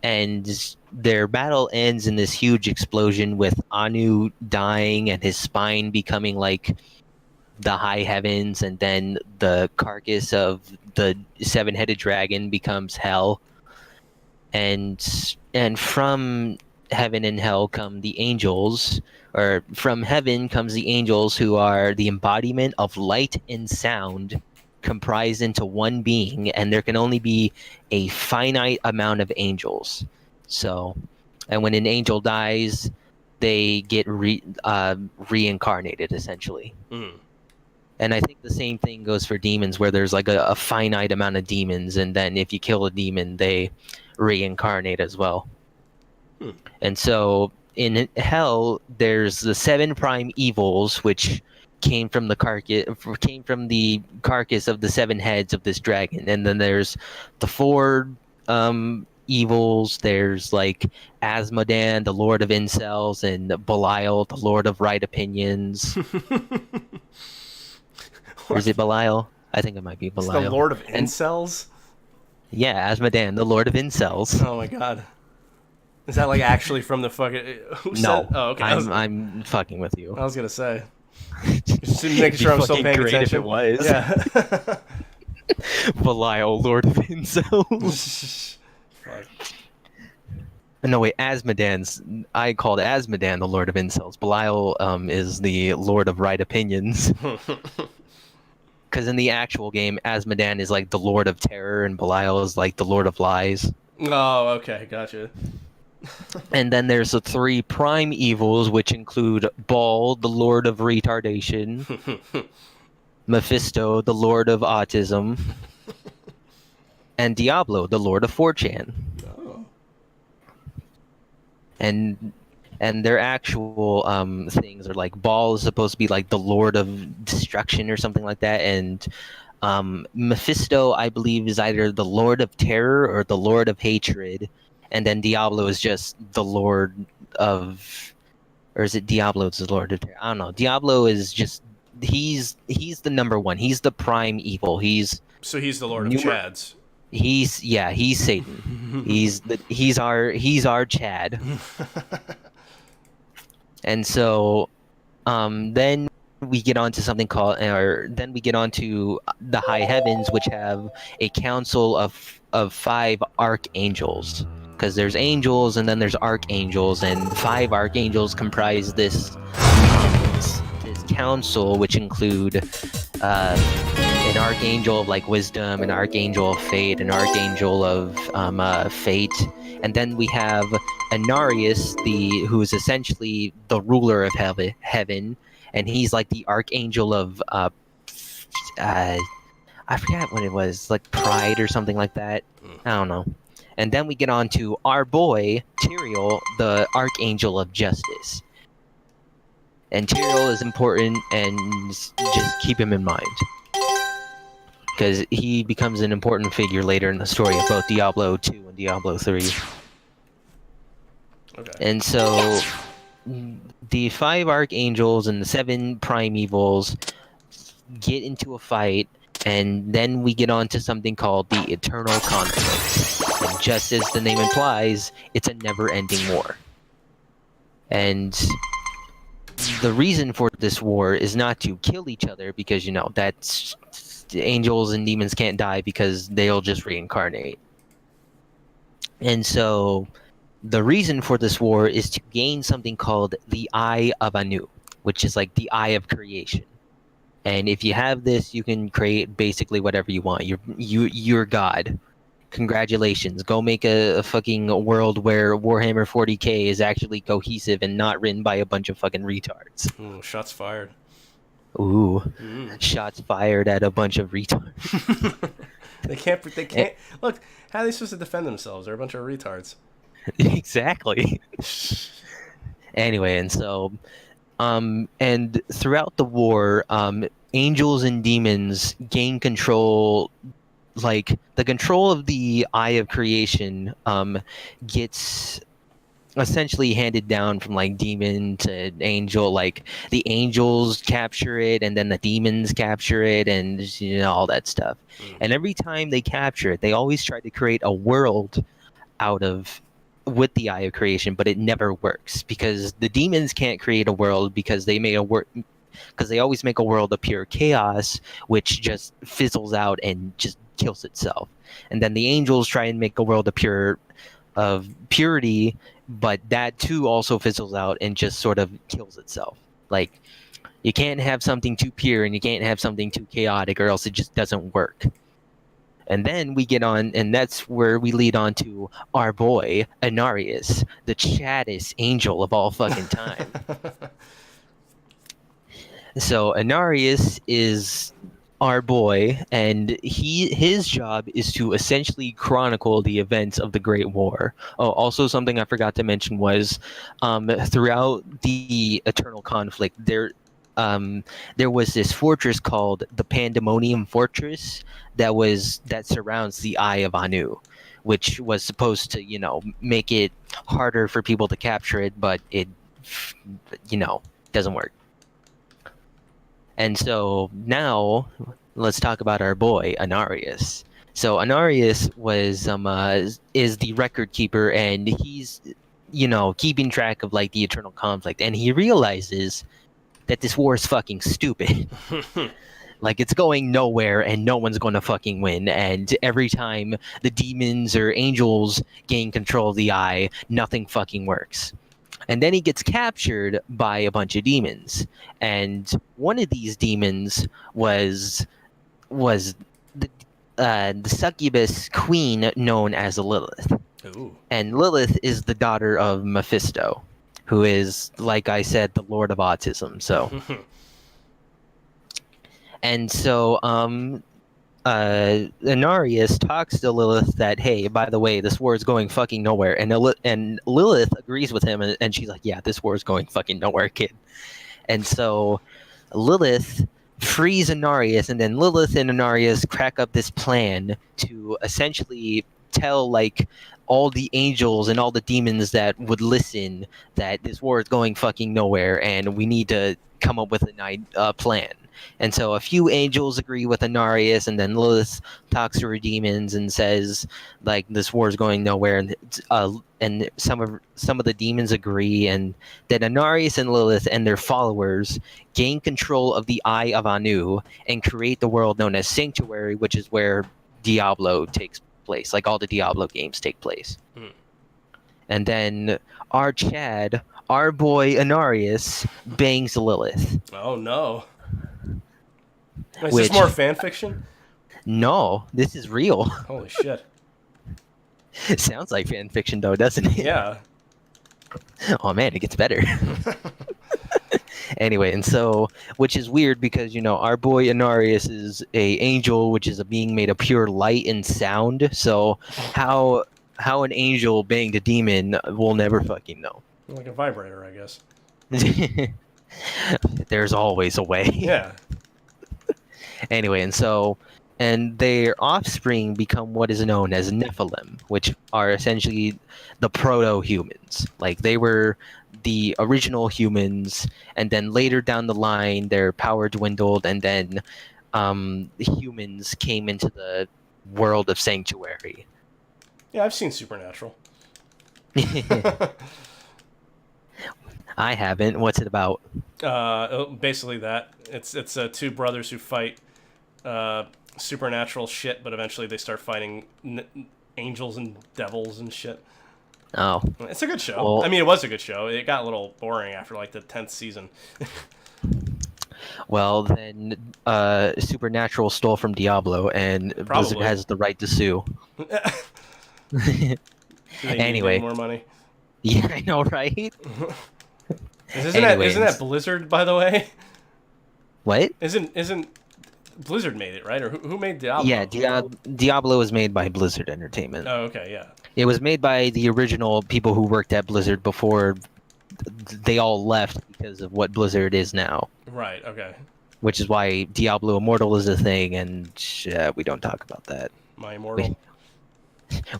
And their battle ends in this huge explosion with Anu dying and his spine becoming like the high heavens, and then the carcass of the 7-headed dragon becomes hell. And from heaven and hell come the angels, or from heaven comes the angels, who are the embodiment of light and sound comprised into one being, and there can only be a finite amount of angels. So, and when an angel dies, they get reincarnated, essentially. And I think the same thing goes for demons, where there's like a finite amount of demons, and then if you kill a demon, they reincarnate as well. And so in hell, there's the 7 prime evils, which came from the carcass of the 7 heads of this dragon. And then there's the 4 evils. There's like Asmodan, the Lord of Incels, and Belial, the Lord of Right Opinions. Or is it Belial? I think it might be Belial.
It's the Lord of Incels?
Yeah, Asmodan, the Lord of Incels.
Oh my god. Is that like actually from the fucking...
No.
Oh, okay.
I'm fucking with you.
I was going to say. Just making sure I'm still paying attention.
If it was.
Yeah.
Belial, Lord of Incels. No, wait, I called Asmodan the Lord of Incels. Belial is the Lord of Right Opinions. Because in the actual game, Asmodan is like the Lord of Terror, and Belial is like the Lord of Lies.
Oh, okay, gotcha.
And then there's the 3 prime evils, which include Baal, the Lord of Retardation, Mephisto, the Lord of Autism, and Diablo, the Lord of 4chan.
Oh.
And their actual things are like, Baal is supposed to be like the Lord of Destruction or something like that, and Mephisto, I believe, is either the Lord of Terror or the Lord of Hatred, and then Diablo is just the Lord of, or is it Diablo is the Lord of Terror? I don't know. Diablo is just, he's the number one. He's the prime evil.
So he's the Lord of Chads.
He's Satan. he's our Chad. And so then we get on to something called, then we get on to the high heavens, which have a council of 5 archangels, because there's angels and then there's archangels, and 5 archangels comprise this council, which include an archangel of like wisdom, an archangel of fate, an archangel of fate, and then we have Anarius, who is essentially the ruler of heaven, and he's like the archangel of I forgot what it was, like pride or something like that. I don't know. And then we get on to our boy Tyrael, the archangel of justice. And Tyrael is important, and just keep him in mind, because he becomes an important figure later in the story of both Diablo 2 and Diablo 3.
Okay.
And so the 5 archangels and the 7 prime evils get into a fight, and then we get on to something called the Eternal Conflict. And just as the name implies, it's a never-ending war. And the reason for this war is not to kill each other, because, you know, that's... angels and demons can't die because they'll just reincarnate. And so the reason for this war is to gain something called the Eye of Anu, which is like the eye of creation. And if you have this, you can create basically whatever you want. You're God. Congratulations. Go make a fucking world where Warhammer 40k is actually cohesive and not written by a bunch of fucking retards.
Ooh, shots fired.
Ooh, shots fired at a bunch of retards.
They can't. Look, how are they supposed to defend themselves? They're a bunch of retards.
Exactly. Anyway, and so, and throughout the war, angels and demons gain control. Like the control of the Eye of Creation, gets essentially handed down from like demon to angel. Like the angels capture it, and then the demons capture it, and all that stuff. And every time they capture it, they always try to create a world out of with the Eye of Creation, but it never works because the demons can't create a world because they always make a world of pure chaos, which just fizzles out and just kills itself. And then the angels try and make a world of purity, but that too also fizzles out and just sort of kills itself. Like you can't have something too pure and you can't have something too chaotic, or else it just doesn't work. And then we get on, and that's where we lead on to our boy, Anarius, the chattest angel of all fucking time. So Anarius is our boy, and his job is to essentially chronicle the events of the Great War. Oh, also something I forgot to mention was throughout the Eternal Conflict, there was this fortress called the Pandemonium Fortress that surrounds the Eye of Anu, which was supposed to, make it harder for people to capture it, but it, doesn't work. And so now let's talk about our boy Anarius. So Anarius is the record keeper, and he's keeping track of like the Eternal Conflict, and he realizes that this war is fucking stupid. Like it's going nowhere and no one's going to fucking win. And every time the demons or angels gain control of the Eye, nothing fucking works. And then he gets captured by a bunch of demons. And one of these demons was the succubus queen known as Lilith.
Ooh. And
Lilith is the daughter of Mephisto, who is, like I said, the Lord of Autism. So, and so, Anarius talks to Lilith that, hey, by the way, this war is going fucking nowhere. And Lilith agrees with him, and she's like, yeah, this war is going fucking nowhere, kid. And so Lilith frees Anarius, and then Lilith and Anarius crack up this plan to essentially tell, like, all the angels and all the demons that would listen that this war is going fucking nowhere, and we need to come up with a plan. And so a few angels agree with Anarius, and then Lilith talks to her demons and says, like, this war is going nowhere, and some of the demons agree, and then Anarius and Lilith and their followers gain control of the Eye of Anu and create the world known as Sanctuary, which is where Diablo takes place, like all the Diablo games take place. And then our Chad, our boy Anarius, bangs Lilith.
Oh no. Is this more fan fiction?
No, this is real.
Holy shit.
It sounds like fan fiction though, doesn't it?
Yeah.
Oh man, it gets better. Anyway, and so, which is weird because, our boy Anarius is a angel, which is a being made of pure light and sound. So how an angel banged a demon, we'll never fucking know.
Like a vibrator, I guess.
There's always a way.
Yeah.
Anyway, and their offspring become what is known as Nephilim, which are essentially the proto-humans. Like, they were the original humans, and then later down the line, their power dwindled, and then the humans came into the world of Sanctuary.
Yeah, I've seen Supernatural.
I haven't. What's it about?
Basically that. It's two brothers who fight supernatural shit, but eventually they start fighting angels and devils and shit.
Oh.
It's a good show.
Well,
I mean, it was a good show. It got a little boring after like the 10th season. Well,
then Supernatural stole from Diablo, and Blizzard has the right to sue. Anyway.
More money.
Yeah, I know, right?
Isn't that Blizzard, by the way?
What?
Isn't Blizzard made it, right? Or who made Diablo?
Yeah, Diablo was made by Blizzard Entertainment.
Oh, okay, yeah.
It was made by the original people who worked at Blizzard before they all left because of what Blizzard is now.
Right, okay.
Which is why Diablo Immortal is a thing, and we don't talk about that.
My Immortal?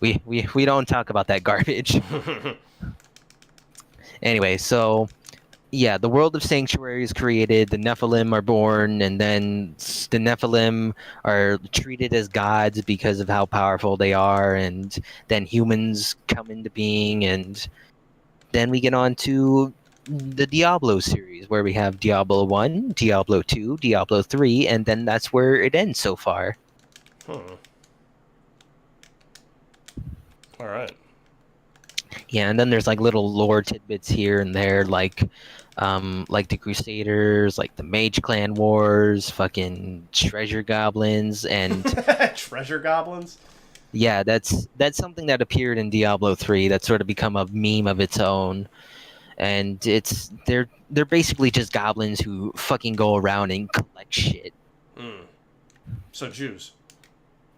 We don't talk about that garbage. Anyway, so yeah, the world of Sanctuary is created, the Nephilim are born, and then the Nephilim are treated as gods because of how powerful they are, and then humans come into being, and then we get on to the Diablo series, where we have Diablo 1, Diablo 2, Diablo 3, and then that's where it ends so far.
Alright.
Yeah, and then there's like little lore tidbits here and there, like the Crusaders, like the Mage Clan Wars, fucking treasure goblins, and
treasure goblins?
Yeah, that's something that appeared in Diablo 3 that's sort of become a meme of its own. And they're basically just goblins who fucking go around and collect shit.
So Jews.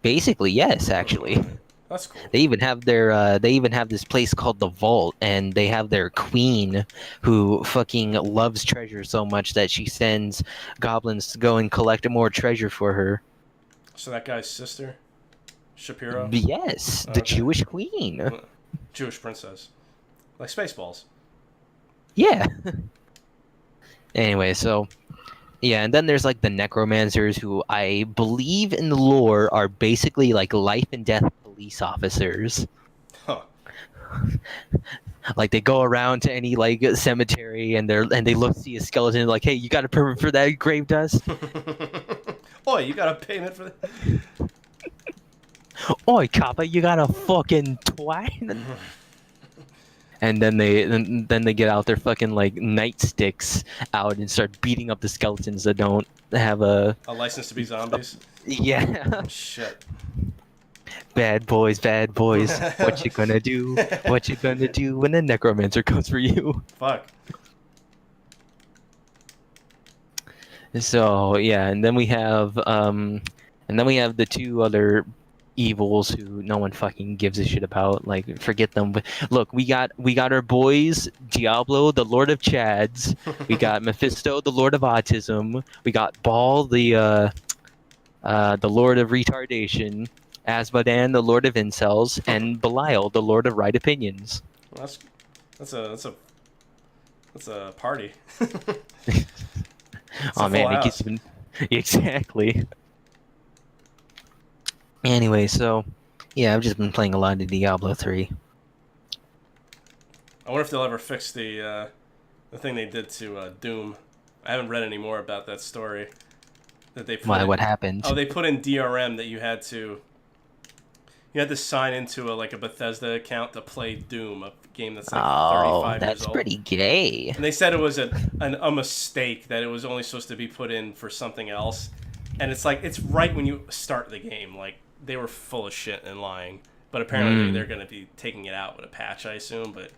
Basically, yes, actually.
That's cool.
They even have this place called the Vault, and they have their queen who fucking loves treasure so much that she sends goblins to go and collect more treasure for her.
So that guy's sister? Shapiro?
Yes, the Jewish queen.
Jewish princess. Like Spaceballs.
Yeah. Anyway, so yeah, and then there's like the necromancers, who I believe in the lore are basically like life and death police officers.
Huh.
Like they go around to any like cemetery and they see a skeleton, like, hey, you got a permit for that grave dust?
Oi, you got a payment for that?
Oi, copper, you got a fucking twat? And then they get out their fucking like nightsticks out and start beating up the skeletons that don't have a
license to be zombies.
Yeah.
Shit.
Bad boys. What you gonna do? What you gonna do when the necromancer comes for you?
Fuck.
So yeah, and then we have the two other evils who no one fucking gives a shit about. Like, forget them. Look, we got our boys, Diablo, the Lord of Chads. We got Mephisto, the Lord of Autism. We got Baal, the Lord of Retardation. Asmodan, the Lord of Incels, and Belial, the Lord of Right Opinions.
Well, that's a party.
Oh man, it gets even exactly. Anyway, so yeah, I've just been playing a lot of Diablo 3.
I wonder if they'll ever fix the thing they did to Doom. I haven't read any more about that story. That they put
what happened?
Oh, they put in DRM that you had to sign into a Bethesda account to play Doom, a game that's like 35 years old.
That's pretty gay.
And they said it was a mistake, that it was only supposed to be put in for something else. And it's like, it's right when you start the game. Like, they were full of shit and lying. But apparently they're going to be taking it out with a patch, I assume. But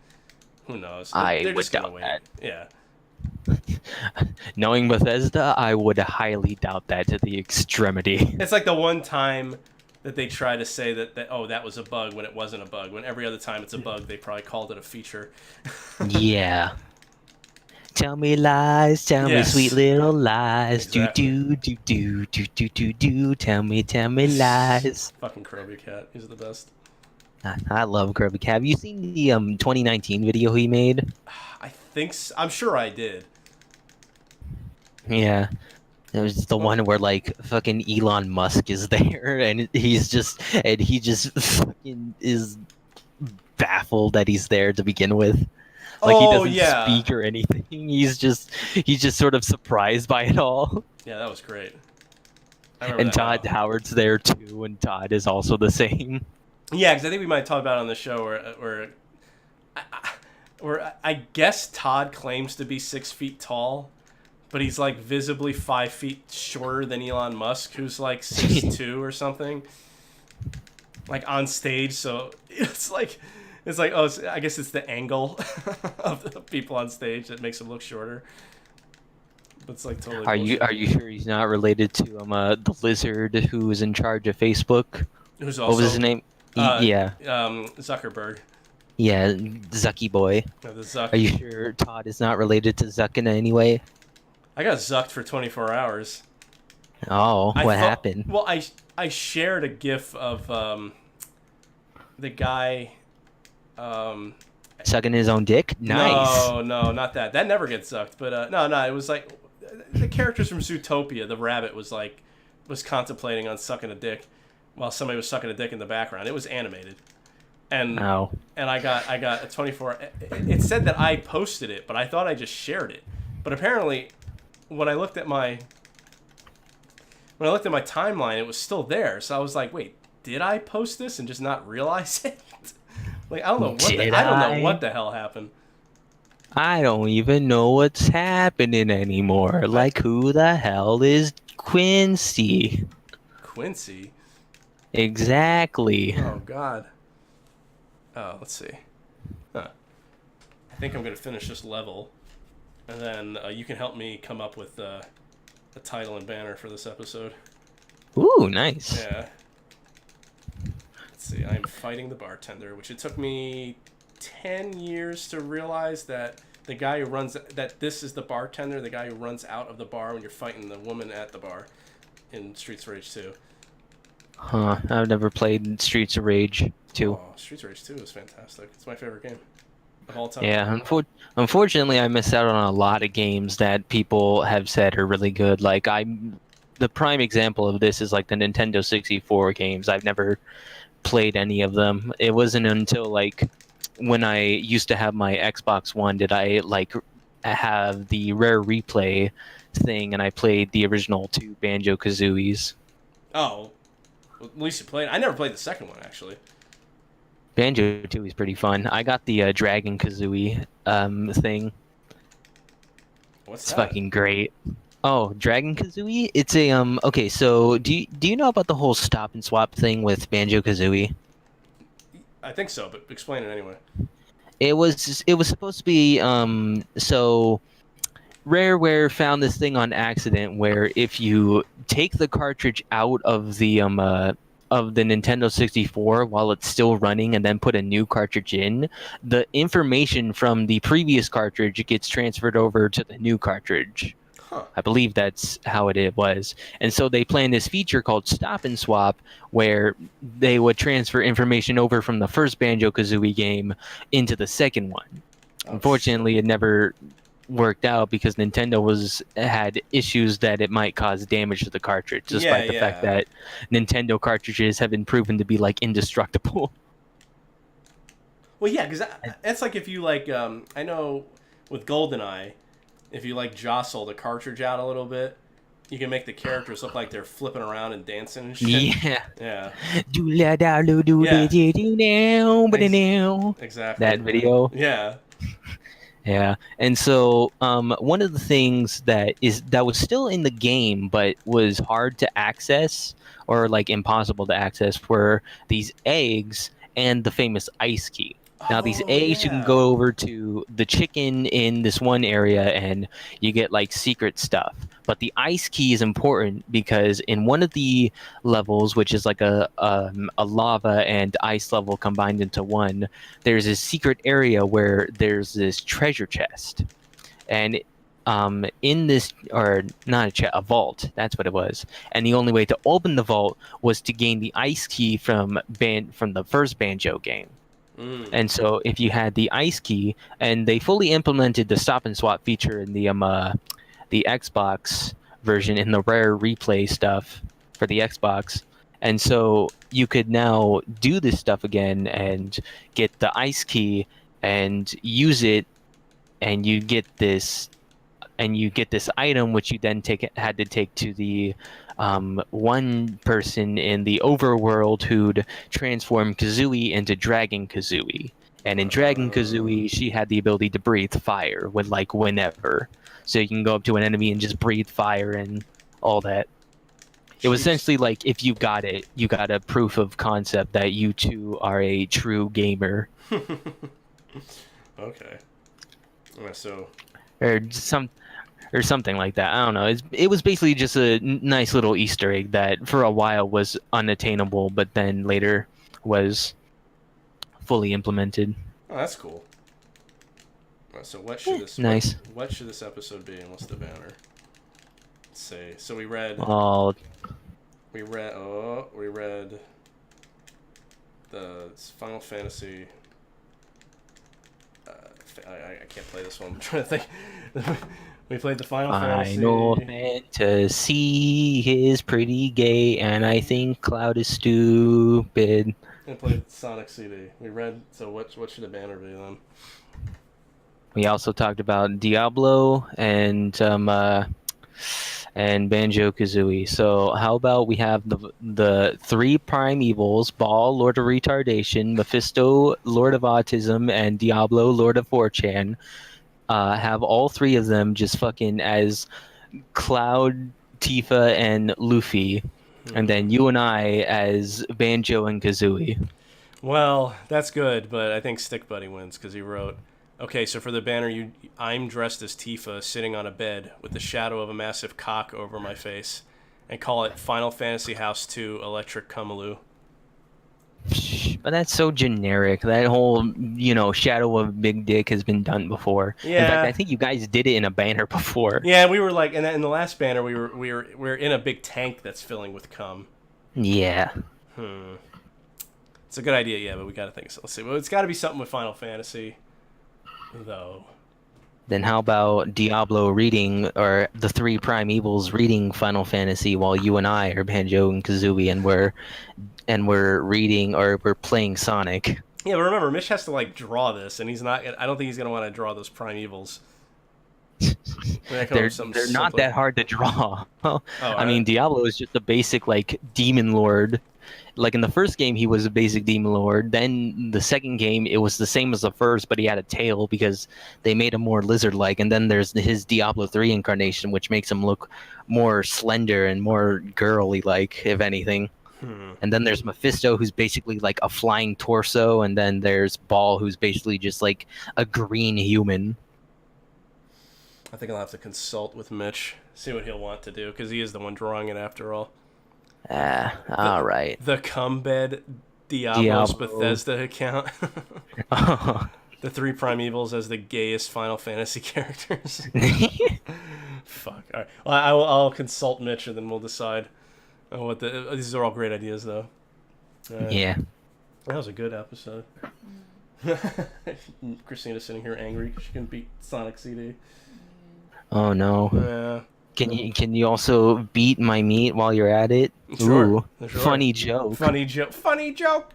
who knows? They're just going to wait.
That.
Yeah.
Knowing Bethesda, I would highly doubt that to the extremity.
It's like the one time that they try to say that that was a bug when it wasn't a bug. When every other time it's a bug, they probably called it a feature.
Yeah. Tell me lies, tell me sweet little lies.
Exactly.
Do. Tell me lies.
Fucking Kirby Cat, he's the best.
I love Kirby Cat. Have you seen the 2019 video he made?
I think so. I'm sure I did.
Yeah. It was the one where like fucking Elon Musk is there, and he just fucking is baffled that he's there to begin with. Like, he doesn't speak or anything. He's just sort of surprised by it all.
Yeah, that was great.
And Todd Howard's there too, and Todd is also the same.
Yeah, because I think we might talk about it on the show where I guess Todd claims to be 6 feet tall, but he's like visibly 5 feet shorter than Elon Musk, who's like 6'2" or something. Like on stage, so it's like I guess it's the angle of the people on stage that makes him look shorter. It's like totally.
Are you
bullshit.
are you sure he's not related to the lizard who was in charge of Facebook?
Who's
What
also
was his name? Yeah.
Zuckerberg.
Yeah, Zucky boy.
No, the Zuck.
Are you sure Todd is not related to Zuck in any way?
I got zucked for 24 hours.
Oh, what happened?
Well, I shared a GIF of the guy.
Sucking his own dick? Nice.
No, not that. That never gets sucked. But no, it was like the characters from Zootopia. The rabbit was contemplating on sucking a dick while somebody was sucking a dick in the background. It was animated, and I got a 24. It said that I posted it, but I thought I just shared it. But apparently, when I looked at my timeline, it was still there. So I was like, wait, did I post this and just not realize it? Like, I don't know what the hell happened.
I don't even know what's happening anymore. Like, who the hell is Quincy?
Quincy?
Exactly.
Oh, God. Oh, let's see. Huh. I think I'm going to finish this level, and then you can help me come up with a title and banner for this episode.
Ooh, nice.
Yeah. Let's see. I'm fighting the bartender, which it took me 10 years to realize that the guy who runs... That this is the bartender, the guy who runs out of the bar when you're fighting the woman at the bar in Streets of Rage 2.
Huh. I've never played Streets of Rage 2.
Oh, Streets of Rage 2 is fantastic. It's my favorite game of all time.
Yeah, unfortunately, I missed out on a lot of games that people have said are really good. Like, the prime example of this is like the Nintendo 64 games. I've never played any of them. It wasn't until like when I used to have my Xbox One did I like have the rare replay thing, and I played the original 2 Banjo-Kazooies.
Oh, well, at least you played. I never played the second one, actually.
Banjo 2 is pretty fun. I got the Dragon Kazooie thing.
What's
It's
that?
fucking great. Oh, Dragon Kazooie? It's a okay, so do you know about the whole stop and swap thing with Banjo Kazooie?
I think so, but explain it anyway.
It was supposed to be so Rareware found this thing on accident where if you take the cartridge out of the Nintendo 64 while it's still running and then put a new cartridge in, the information from the previous cartridge gets transferred over to the new cartridge.
Huh.
I believe that's how it was. And so they planned this feature called Stop and Swap where they would transfer information over from the first Banjo-Kazooie game into the second one.
Oh,
Unfortunately, it never worked out because Nintendo had issues that it might cause damage to the cartridge, despite the fact that Nintendo cartridges have been proven to be like indestructible.
Well, yeah, because that's like if you like, I know with GoldenEye, if you like jostle the cartridge out a little bit, you can make the characters look like they're flipping around and dancing and shit.
Yeah.
Yeah. Exactly.
That video.
Yeah.
Yeah, and so one of the things that was still in the game but was hard to access or like impossible to access were these eggs and the famous ice key. Now these eggs, you can go over to the chicken in this one area and you get like secret stuff. But the ice key is important because in one of the levels, which is like a lava and ice level combined into one, there's a secret area where there's this treasure chest. And in this, or not a chest, a vault, that's what it was. And the only way to open the vault was to gain the ice key from the first Banjo game. And so if you had the ice key, and they fully implemented the stop and swap feature in the Xbox version in the rare replay stuff for the Xbox, and so you could now do this stuff again and get the ice key and use it, and you get this item which you then had to take to the one person in the overworld who'd transform Kazooie into Dragon Kazooie. And in Dragon Kazooie, she had the ability to breathe fire whenever. So you can go up to an enemy and just breathe fire and all that. It was essentially like if you got it, you got a proof of concept that you too are a true gamer.
Okay. So.
Or some. or something like that. I don't know. It was basically just a nice little Easter egg that for a while was unattainable, but then later was fully implemented.
Oh, that's cool. So what should this
nice?
What should this episode be, and what's the banner? Let's see. So we read.
Oh.
We read the Final Fantasy. I can't play this one. I'm trying to think. We played the Final Fantasy.
Final Fantasy is pretty gay, and I think Cloud is stupid.
And played Sonic CD. We read. So what should the banner be then?
We also talked about Diablo and Banjo-Kazooie. So how about we have the three prime evils: Ball, Lord of Retardation; Mephisto, Lord of Autism; and Diablo, Lord of 4chan. Have all three of them just fucking as Cloud, Tifa, and Luffy, and then you and I as Banjo and Kazooie.
Well, that's good, but I think Stick Buddy wins because he wrote, okay, so for the banner, I'm dressed as Tifa sitting on a bed with the shadow of a massive cock over my face, and call it Final Fantasy House 2 Electric Kumaloo.
But that's so generic. That whole, shadow of a big dick has been done before.
Yeah.
In fact, I think you guys did it in a banner before.
Yeah, we were like, and in the last banner, we were in a big tank that's filling with cum.
Yeah.
It's a good idea, yeah, but we gotta think. So let's see. Well, it's got to be something with Final Fantasy, though.
Then how about Diablo reading, or the three prime evils reading Final Fantasy while you and I are Banjo and Kazooie, and we're reading, or we're playing Sonic.
Yeah, but remember, Mitch has to like draw this, and he's not. I don't think he's gonna want to draw those prime evils.
They're not that hard to draw. I mean, Diablo is just a basic like demon lord. Like in the first game, he was a basic demon lord. Then the second game, it was the same as the first, but he had a tail because they made him more lizard-like. And then there's his Diablo 3 incarnation, which makes him look more slender and more girly-like, if anything. And then there's Mephisto, who's basically like a flying torso. And then there's Ball, who's basically just like a green human.
I think I'll have to consult with Mitch, see what he'll want to do, because he is the one drawing it after all.
All right.
The Cumbed Diablo's Bethesda account. The three prime evils as the gayest Final Fantasy characters. Fuck. All right. Well, I'll consult Mitch, and then we'll decide what these are all great ideas, though.
Yeah.
That was a good episode. Christina's sitting here angry because she couldn't beat Sonic CD.
Oh no.
Yeah.
Can you also beat my meat while you're at it?
Sure.
Ooh,
Sure.
funny joke.
Funny joke. Funny joke.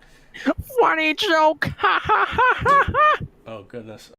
Funny joke. Ha ha ha ha ha.
Oh goodness.